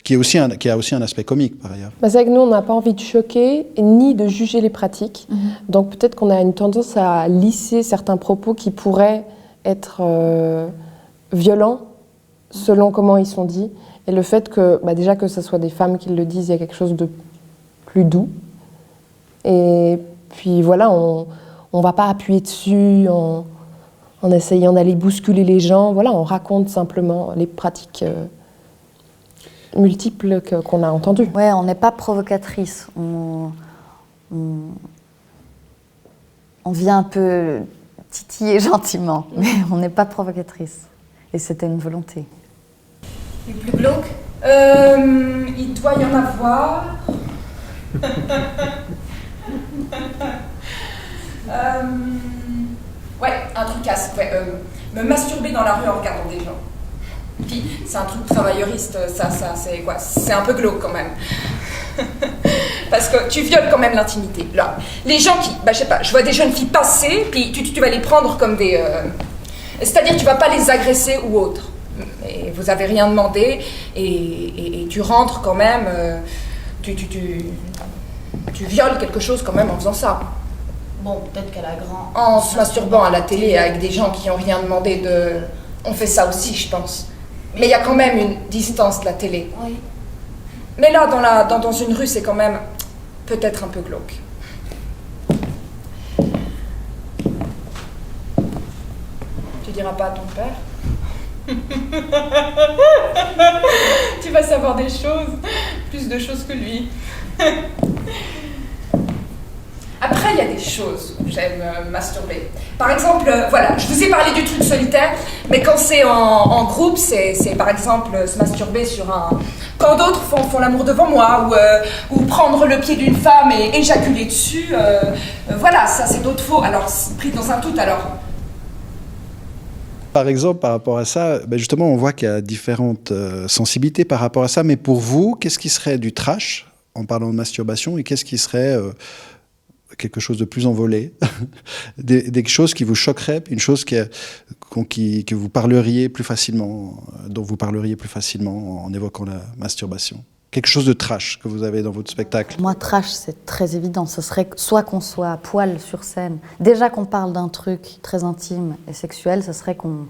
qui a aussi un aspect comique par ailleurs. C'est vrai que nous, on n'a pas envie de choquer ni de juger les pratiques. Donc peut-être qu'on a une tendance à lisser certains propos qui pourraient être violents selon comment ils sont dits. Et le fait que, déjà que ce soit des femmes qui le disent, il y a quelque chose de plus doux. Et puis voilà, on ne va pas appuyer dessus en essayant d'aller bousculer les gens. Voilà, on raconte simplement les pratiques multiples qu'on a entendues. Ouais, on n'est pas provocatrice. On vient un peu titiller gentiment, mais on n'est pas provocatrice. Et c'était une volonté. Les plus glauques? Il doit y en avoir. Ouais, un truc me masturber dans la rue en regardant des gens. Puis, c'est un truc travailleuriste, ça c'est quoi? C'est un peu glauque quand même. Parce que tu violes quand même l'intimité. Là, les gens qui, je sais pas, je vois des jeunes filles passer, puis tu vas les prendre comme des... C'est-à-dire, tu vas pas les agresser ou autre. Et vous avez rien demandé, et tu rentres quand même, tu violes quelque chose quand même en faisant ça. Bon, peut-être qu'elle a grand... En se masturbant à la télé avec des gens qui n'ont rien demandé de... On fait ça aussi, je pense. Mais il y a quand même une distance de la télé. Oui. Mais là, dans une rue, c'est quand même peut-être un peu glauque. Tu diras pas à ton père? Tu vas savoir des choses, plus de choses que lui. Après, il y a des choses où j'aime masturber. Par exemple, voilà, je vous ai parlé du truc solitaire, mais quand c'est en groupe, c'est par exemple se masturber sur un... Quand d'autres font l'amour devant moi, ou prendre le pied d'une femme et éjaculer dessus, voilà, ça c'est d'autres faux. Alors, pris dans un tout, alors... Par exemple, par rapport à ça, justement, on voit qu'il y a différentes sensibilités par rapport à ça, mais pour vous, qu'est-ce qui serait du trash, en parlant de masturbation, et qu'est-ce qui serait... quelque chose de plus envolé, des choses qui vous choqueraient, une chose que vous parleriez plus facilement, dont vous parleriez plus facilement en évoquant la masturbation. Quelque chose de trash que vous avez dans votre spectacle. Moi, trash, c'est très évident. Ce serait soit qu'on soit à poil sur scène. Déjà qu'on parle d'un truc très intime et sexuel, ce serait qu'on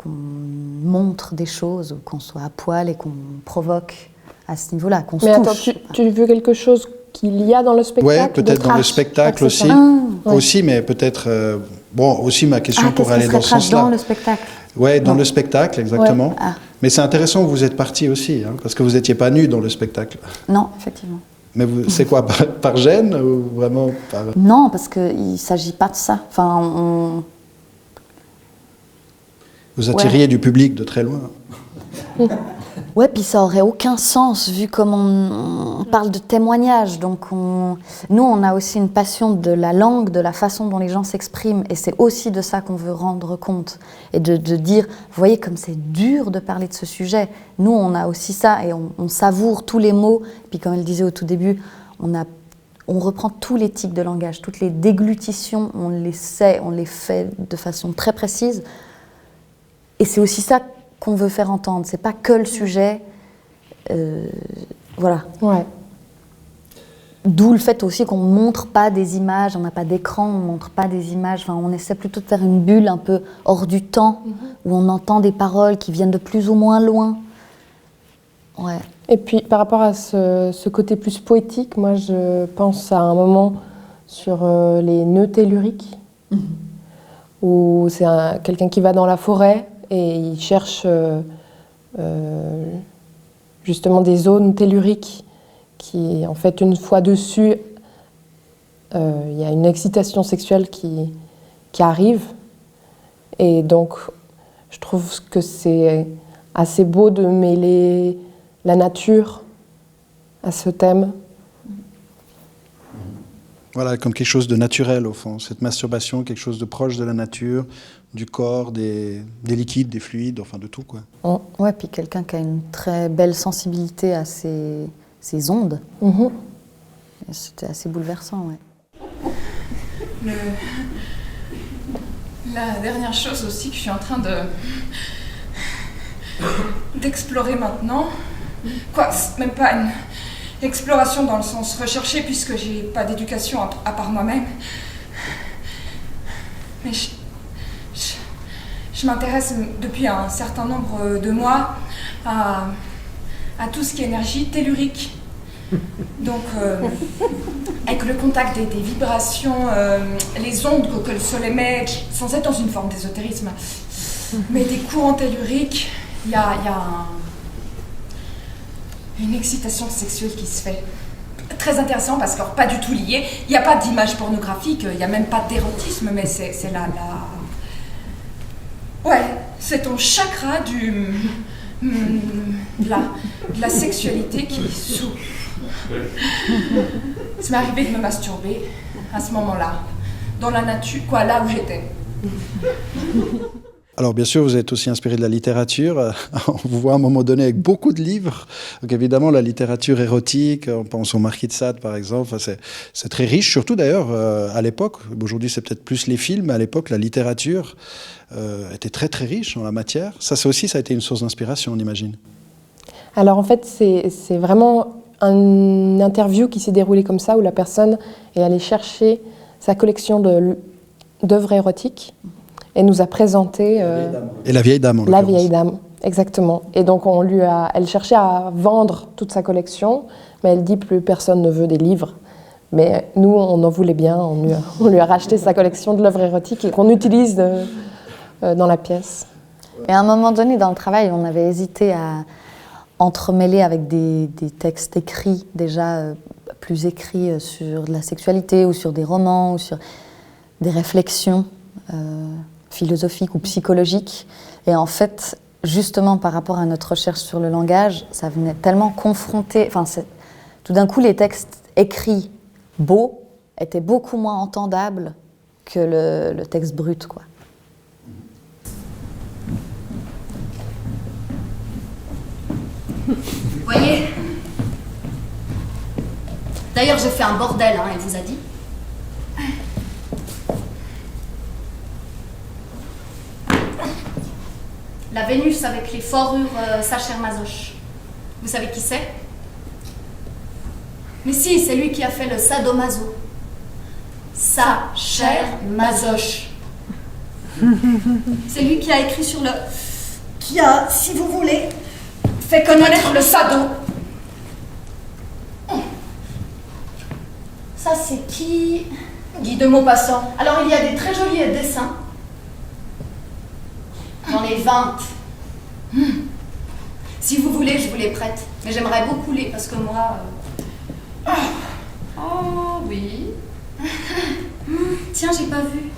montre des choses, ou qu'on soit à poil et qu'on provoque à ce niveau-là, qu'on se touche. Mais attends, tu veux quelque chose qu'il y a dans le spectacle? Oui, peut-être dans le spectacle aussi. Ouais. Aussi, mais peut-être... aussi ma question pourrait aller dans ce sens-là. Dans le spectacle. Oui, dans le spectacle, exactement. Ouais. Ah. Mais c'est intéressant que vous êtes parti aussi, parce que vous n'étiez pas nu dans le spectacle. Non, effectivement. Mais c'est quoi, par gêne ou vraiment par... Non, parce qu'il ne s'agit pas de ça. Enfin, Vous attiriez du public de très loin. Ouais, puis ça aurait aucun sens vu comme on parle de témoignages. Donc nous, on a aussi une passion de la langue, de la façon dont les gens s'expriment. Et c'est aussi de ça qu'on veut rendre compte. Et de dire, vous voyez comme c'est dur de parler de ce sujet. Nous, on a aussi ça et on savoure tous les mots. Puis comme elle disait au tout début, on reprend tous les tics de langage, toutes les déglutitions, on les sait, on les fait de façon très précise. Et c'est aussi ça qu'on veut faire entendre. C'est pas que le sujet. Voilà. Ouais. D'où le fait aussi qu'on ne montre pas des images, on n'a pas d'écran, on ne montre pas des images. Enfin, on essaie plutôt de faire une bulle un peu hors du temps, où on entend des paroles qui viennent de plus ou moins loin. Ouais. Et puis, par rapport à ce côté plus poétique, moi, je pense à un moment sur les nœuds telluriques, où c'est quelqu'un qui va dans la forêt et il cherche justement des zones telluriques qui, en fait, une fois dessus, il y a une excitation sexuelle qui arrive. Et donc, je trouve que c'est assez beau de mêler la nature à ce thème. Voilà, comme quelque chose de naturel au fond, cette masturbation, quelque chose de proche de la nature, du corps, des liquides, des fluides, enfin de tout quoi. Ouais, puis quelqu'un qui a une très belle sensibilité à ces ondes. C'était assez bouleversant, ouais. La dernière chose aussi que je suis en train d'explorer maintenant, quoi, c'est même pas une exploration dans le sens recherché puisque j'ai pas d'éducation à part moi-même, mais je m'intéresse depuis un certain nombre de mois à tout ce qui est énergie tellurique. Donc, avec le contact des vibrations, les ondes que le sol émet, sans être dans une forme d'ésotérisme, mais des courants telluriques, il y a une excitation sexuelle qui se fait. Très intéressant parce que pas du tout lié. Il n'y a pas d'image pornographique, il n'y a même pas d'érotisme, mais c'est ouais, c'est ton chakra de la sexualité qui s'ouvre. Ça m'est arrivé de me masturber à ce moment-là, dans la nature, quoi, là où j'étais. Alors bien sûr, vous êtes aussi inspiré de la littérature. On vous voit à un moment donné avec beaucoup de livres. Donc évidemment, la littérature érotique, on pense au Marquis de Sade par exemple, enfin, c'est très riche, surtout d'ailleurs à l'époque. Aujourd'hui, c'est peut-être plus les films, mais à l'époque, la littérature était très très riche en la matière. Ça aussi, ça a été une source d'inspiration, on imagine. Alors en fait, c'est vraiment une interview qui s'est déroulée comme ça, où la personne est allée chercher sa collection d'œuvres érotiques et nous a présenté... Et la vieille dame, en La l'occurrence. vieille dame, exactement. Et donc elle cherchait à vendre toute sa collection, mais elle dit plus personne ne veut des livres. Mais nous, on en voulait bien, on lui a racheté sa collection de l'œuvre érotique et qu'on utilise dans la pièce. Et à un moment donné, dans le travail, on avait hésité à entremêler avec des textes écrits, déjà plus écrits sur la sexualité ou sur des romans ou sur des réflexions philosophiques ou psychologiques. Et en fait, justement par rapport à notre recherche sur le langage, ça venait tellement confronter... tout d'un coup, les textes écrits beaux étaient beaucoup moins entendables que le texte brut, quoi. Vous voyez? D'ailleurs, j'ai fait un bordel, hein, elle vous a dit. La Vénus avec les forures Sacher-Masoch. Vous savez qui c'est? Mais si, c'est lui qui a fait le sadomaso. Sacher-Masoch. C'est lui qui a écrit sur le... qui a, si vous voulez, fait connaître le sado. Ça, c'est qui? Guy de Maupassant. Alors, il y a des très jolis dessins. J'en ai 20. Si vous voulez, je vous les prête. Mais j'aimerais beaucoup les... Parce que moi... Oh, oui. Tiens, j'ai pas vu.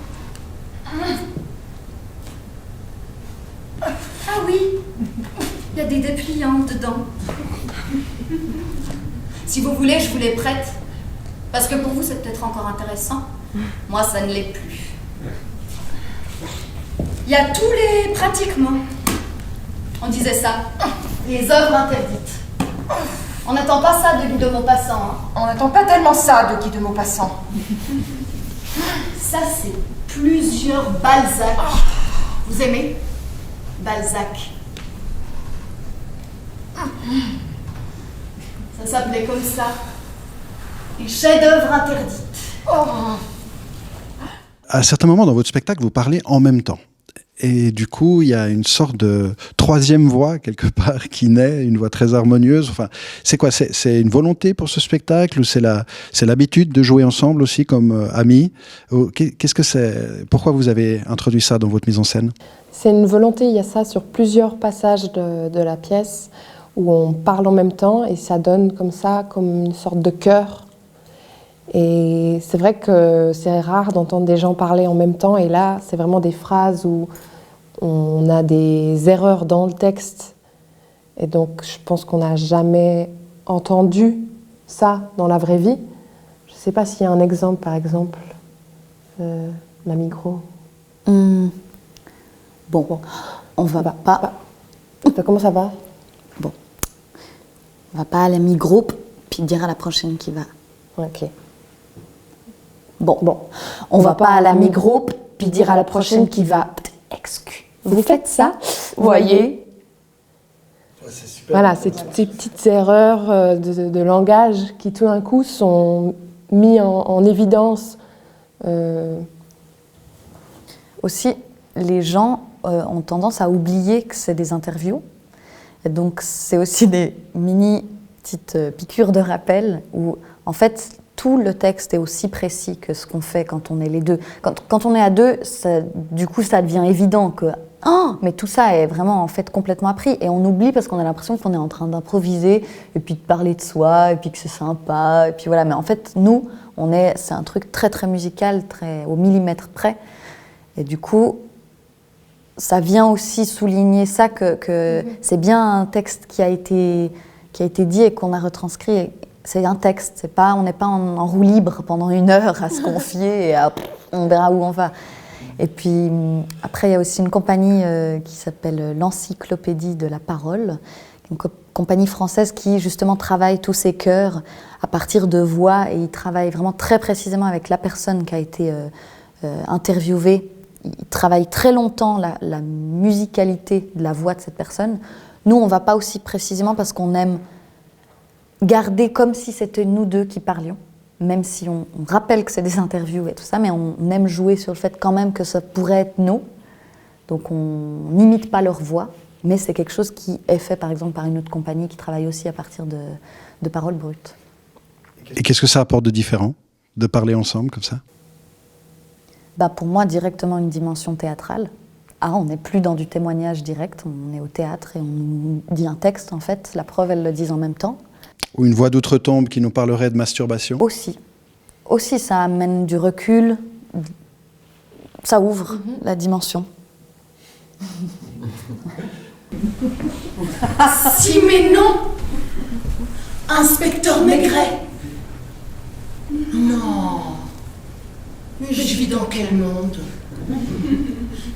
Ah oui. Il y a des dépliants dedans. Si vous voulez, je vous les prête. Parce que pour vous, c'est peut-être encore intéressant. Moi, ça ne l'est plus. Il y a tous les... pratiquement. On disait ça. Les œuvres interdites. On n'attend pas ça de Guy de Maupassant. Hein. On n'attend pas tellement ça de Guy de Maupassant. Ça, c'est plusieurs Balzac. Vous aimez Balzac? Ça s'appelait comme ça. Les chefs-d'œuvre interdites. À certains moments dans votre spectacle, vous parlez en même temps. Et du coup, il y a une sorte de troisième voix, quelque part, qui naît, une voix très harmonieuse. Enfin, c'est quoi? C'est une volonté pour ce spectacle ou c'est l'habitude de jouer ensemble aussi comme amis? Qu'est-ce que c'est? Pourquoi vous avez introduit ça dans votre mise en scène? C'est une volonté, il y a ça sur plusieurs passages de la pièce où on parle en même temps et ça donne comme ça, comme une sorte de chœur. Et c'est vrai que c'est rare d'entendre des gens parler en même temps et là, c'est vraiment des phrases où on a des erreurs dans le texte. Et donc, je pense qu'on n'a jamais entendu ça dans la vraie vie. Je ne sais pas s'il y a un exemple, par exemple, la micro. Bon, on va pas... Comment ça va? Bon, on va pas à la mi-groupe, puis dire à la prochaine qui va. Ok. Bon, on va pas à la mi-groupe, puis dire à la prochaine qui va « excuse ». Vous faites ça, vous voyez. Voilà, c'est toutes ces petites erreurs de langage qui tout d'un coup sont mises en évidence. Aussi, les gens ont tendance à oublier que c'est des interviews. Et donc, c'est aussi des petites piqûres de rappel où, en fait, tout le texte est aussi précis que ce qu'on fait quand on est les deux. Quand on est à deux, du coup, ça devient évident que mais tout ça est vraiment en fait complètement appris et on oublie parce qu'on a l'impression qu'on est en train d'improviser et puis de parler de soi et puis que c'est sympa et puis voilà. Mais en fait, nous, c'est un truc très très musical, très au millimètre près. Et du coup, ça vient aussi souligner ça que c'est bien un texte qui a été dit et qu'on a retranscrit. C'est un texte, on n'est pas en roue libre pendant 1 heure à se confier et on verra où on va. Et puis après, il y a aussi une compagnie qui s'appelle l'Encyclopédie de la Parole, une compagnie française qui justement travaille tous ces chœurs à partir de voix et ils travaillent vraiment très précisément avec la personne qui a été interviewée. Ils travaillent très longtemps la musicalité de la voix de cette personne. Nous, on ne va pas aussi précisément parce qu'on aime garder comme si c'était nous deux qui parlions. Même si on rappelle que c'est des interviews et tout ça, mais on aime jouer sur le fait quand même que ça pourrait être nous. Donc on n'imite pas leur voix, mais c'est quelque chose qui est fait par exemple par une autre compagnie qui travaille aussi à partir de paroles brutes. Et qu'est-ce que ça apporte de différent, de parler ensemble comme ça ? Pour moi, directement une dimension théâtrale. On n'est plus dans du témoignage direct, on est au théâtre et on nous dit un texte en fait. La preuve, elles le disent en même temps. Ou une voix d'outre-tombe qui nous parlerait de masturbation ? Aussi, ça amène du recul, ça ouvre la dimension. Si mais non, Inspecteur Maigret. Non, mais je vis dans quel monde?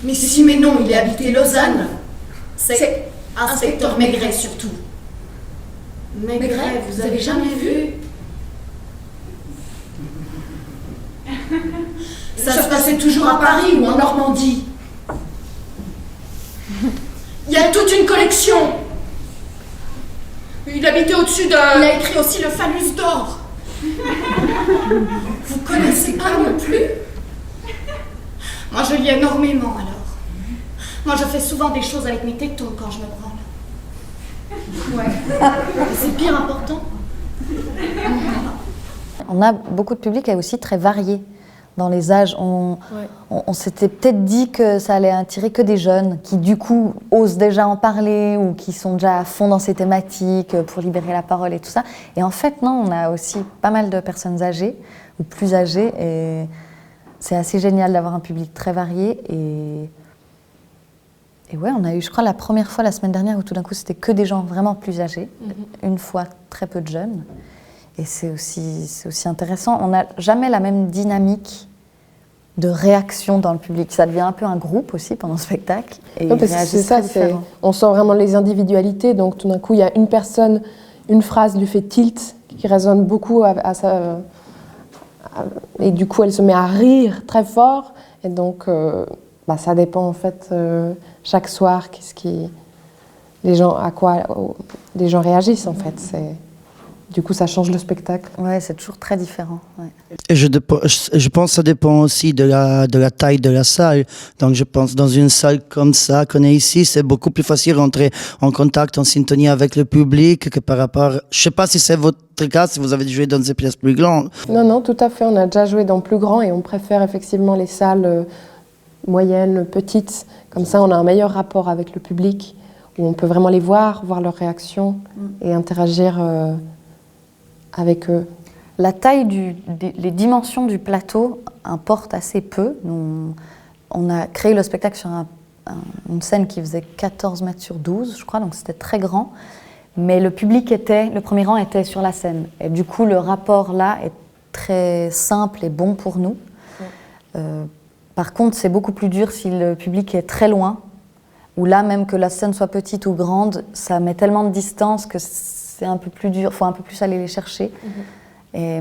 Mais si mais non, il est habité Lausanne. C'est Inspecteur Maigret surtout. Maigret, vous avez jamais vu? Ça se passait toujours à Paris ou en Normandie. Il y a toute une collection. Il habitait au-dessus de... Il a écrit aussi le phallus d'or. Vous connaissez pas non plus? Moi, je lis énormément alors. Moi, je fais souvent des choses avec mes tectons quand je me branle. Ouais. C'est bien important. On a beaucoup de public et aussi très varié dans les âges. On s'était peut-être dit que ça allait attirer que des jeunes qui du coup osent déjà en parler ou qui sont déjà à fond dans ces thématiques pour libérer la parole et tout ça. Et en fait, non, on a aussi pas mal de personnes âgées ou plus âgées et c'est assez génial d'avoir un public très varié et ouais, on a eu, je crois, la première fois la semaine dernière où tout d'un coup c'était que des gens vraiment plus âgés, une fois très peu de jeunes. Et c'est aussi intéressant. On n'a jamais la même dynamique de réaction dans le public. Ça devient un peu un groupe aussi pendant le spectacle. Et non, parce que c'est ça, on sent vraiment les individualités. Donc tout d'un coup, il y a une personne, une phrase lui fait tilt, qui résonne beaucoup à ça. Et du coup, elle se met à rire très fort. Et donc, ça dépend en fait, chaque soir, à quoi les gens réagissent en fait. Du coup, ça change le spectacle. Ouais, c'est toujours très différent. Ouais. Et je pense que ça dépend aussi de la taille de la salle. Donc, je pense dans une salle comme ça qu'on est ici, c'est beaucoup plus facile de rentrer en contact, en syntonie avec le public que par rapport... Je ne sais pas si c'est votre cas, si vous avez joué dans des pièces plus grandes. Non, tout à fait. On a déjà joué dans plus grand et on préfère effectivement les salles moyennes, petites. Comme ça, on a un meilleur rapport avec le public, où on peut vraiment les voir leurs réactions et interagir avec eux. La taille, les dimensions du plateau importent assez peu. On a créé le spectacle sur une scène qui faisait 14 mètres sur 12, je crois, donc c'était très grand. Mais le premier rang était sur la scène. Et du coup, le rapport là est très simple et bon pour nous. Par contre, c'est beaucoup plus dur si le public est très loin, ou là, même que la scène soit petite ou grande, ça met tellement de distance que c'est un peu plus dur, il faut un peu plus aller les chercher. Et,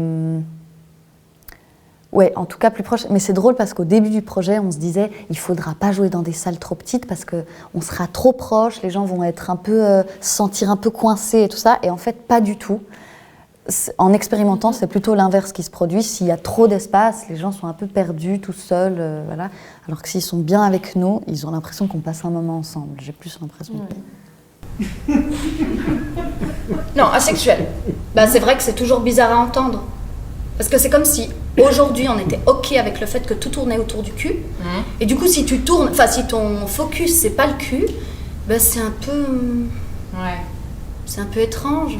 Ouais, en tout cas plus proche. Mais c'est drôle parce qu'au début du projet, on se disait il faudra pas jouer dans des salles trop petites parce que on sera trop proche, les gens vont être un peu se sentir un peu coincés et tout ça. Et en fait, pas du tout. En expérimentant, c'est plutôt l'inverse qui se produit. S'il y a trop d'espace, les gens sont un peu perdus, tout seuls, voilà. Alors que s'ils sont bien avec nous, ils ont l'impression qu'on passe un moment ensemble. J'ai plus l'impression. Non, asexuel. Bah, c'est vrai que c'est toujours bizarre à entendre. Parce que c'est comme si aujourd'hui on était OK avec le fait que tout tournait autour du cul. Et du coup, si tu tournes, enfin si ton focus c'est pas le cul, bah, c'est un peu. Ouais. C'est un peu étrange.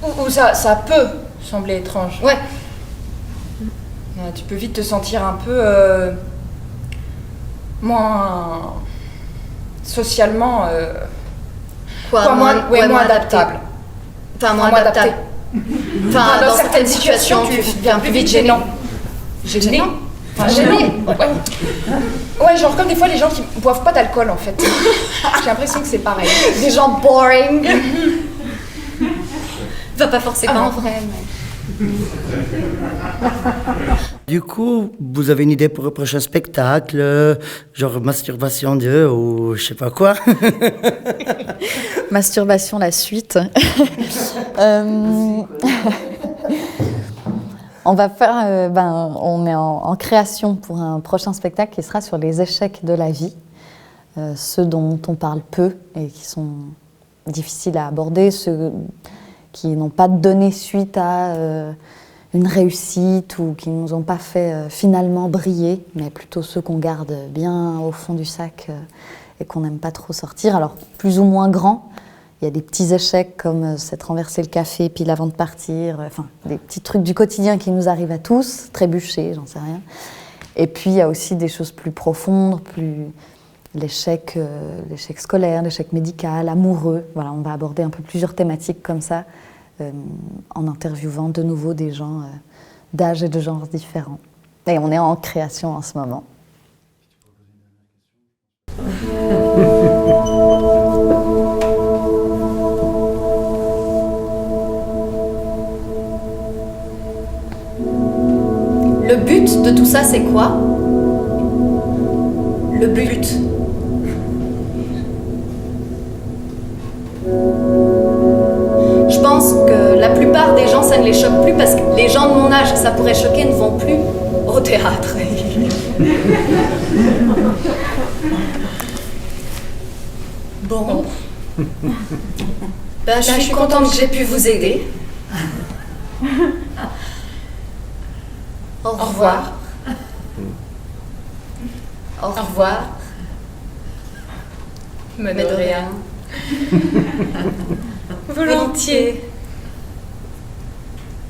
Ou ça peut sembler étrange. Ouais. Tu peux vite te sentir un peu moins socialement moins adaptable. Enfin, moins adaptable. Enfin, dans certaines situations, tu deviens plus vite gênant. Gêné. Enfin, gêné. Ouais, genre comme des fois les gens qui boivent pas d'alcool en fait. J'ai l'impression que c'est pareil. Des gens boring. Va pas forcément en vrai, mais... Du coup, vous avez une idée pour le prochain spectacle, genre Masturbation 2 ou je sais pas quoi? Masturbation, la suite. On va faire, on est en création pour un prochain spectacle qui sera sur les échecs de la vie, ceux dont on parle peu et qui sont difficiles à aborder, ceux qui n'ont pas donné suite à une réussite ou qui ne nous ont pas fait finalement briller, mais plutôt ceux qu'on garde bien au fond du sac et qu'on n'aime pas trop sortir. Alors, plus ou moins grands, il y a des petits échecs comme s'être renversé le café pile avant de partir, enfin, des petits trucs du quotidien qui nous arrivent à tous, trébucher, j'en sais rien. Et puis, il y a aussi des choses plus profondes, l'échec scolaire, l'échec médical, amoureux. Voilà, on va aborder un peu plusieurs thématiques comme ça, en interviewant de nouveau des gens d'âge et de genres différents. Et on est en création en ce moment. Le but de tout ça, c'est quoi? Le but. Je pense que la plupart des gens, ça ne les choque plus parce que les gens de mon âge que ça pourrait choquer ne vont plus au théâtre. Bon. Ben, je suis contente que j'ai pu vous aider. Au revoir. Au revoir. Mais de rien. Volontiers.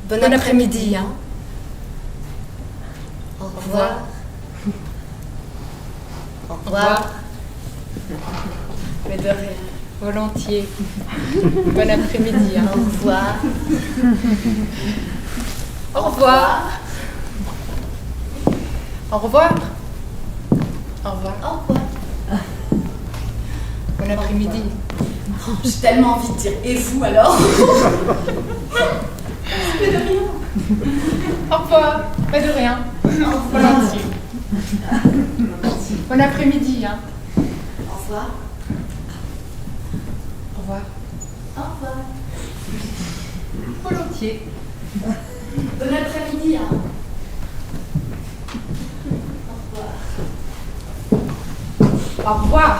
Bon après-midi, hein. Au revoir. Au revoir. Mais de rien. Volontiers. Bon après-midi, hein. Au revoir. Au revoir. Au revoir. Au revoir. Au revoir. Bon après-midi. J'ai tellement envie de dire et vous alors. Mais de rien. Au revoir. Mais de rien. Volontiers. Bon après-midi, hein. Au revoir. Au revoir. Au revoir. Volontiers. Bon après-midi, hein. Au revoir. Au revoir.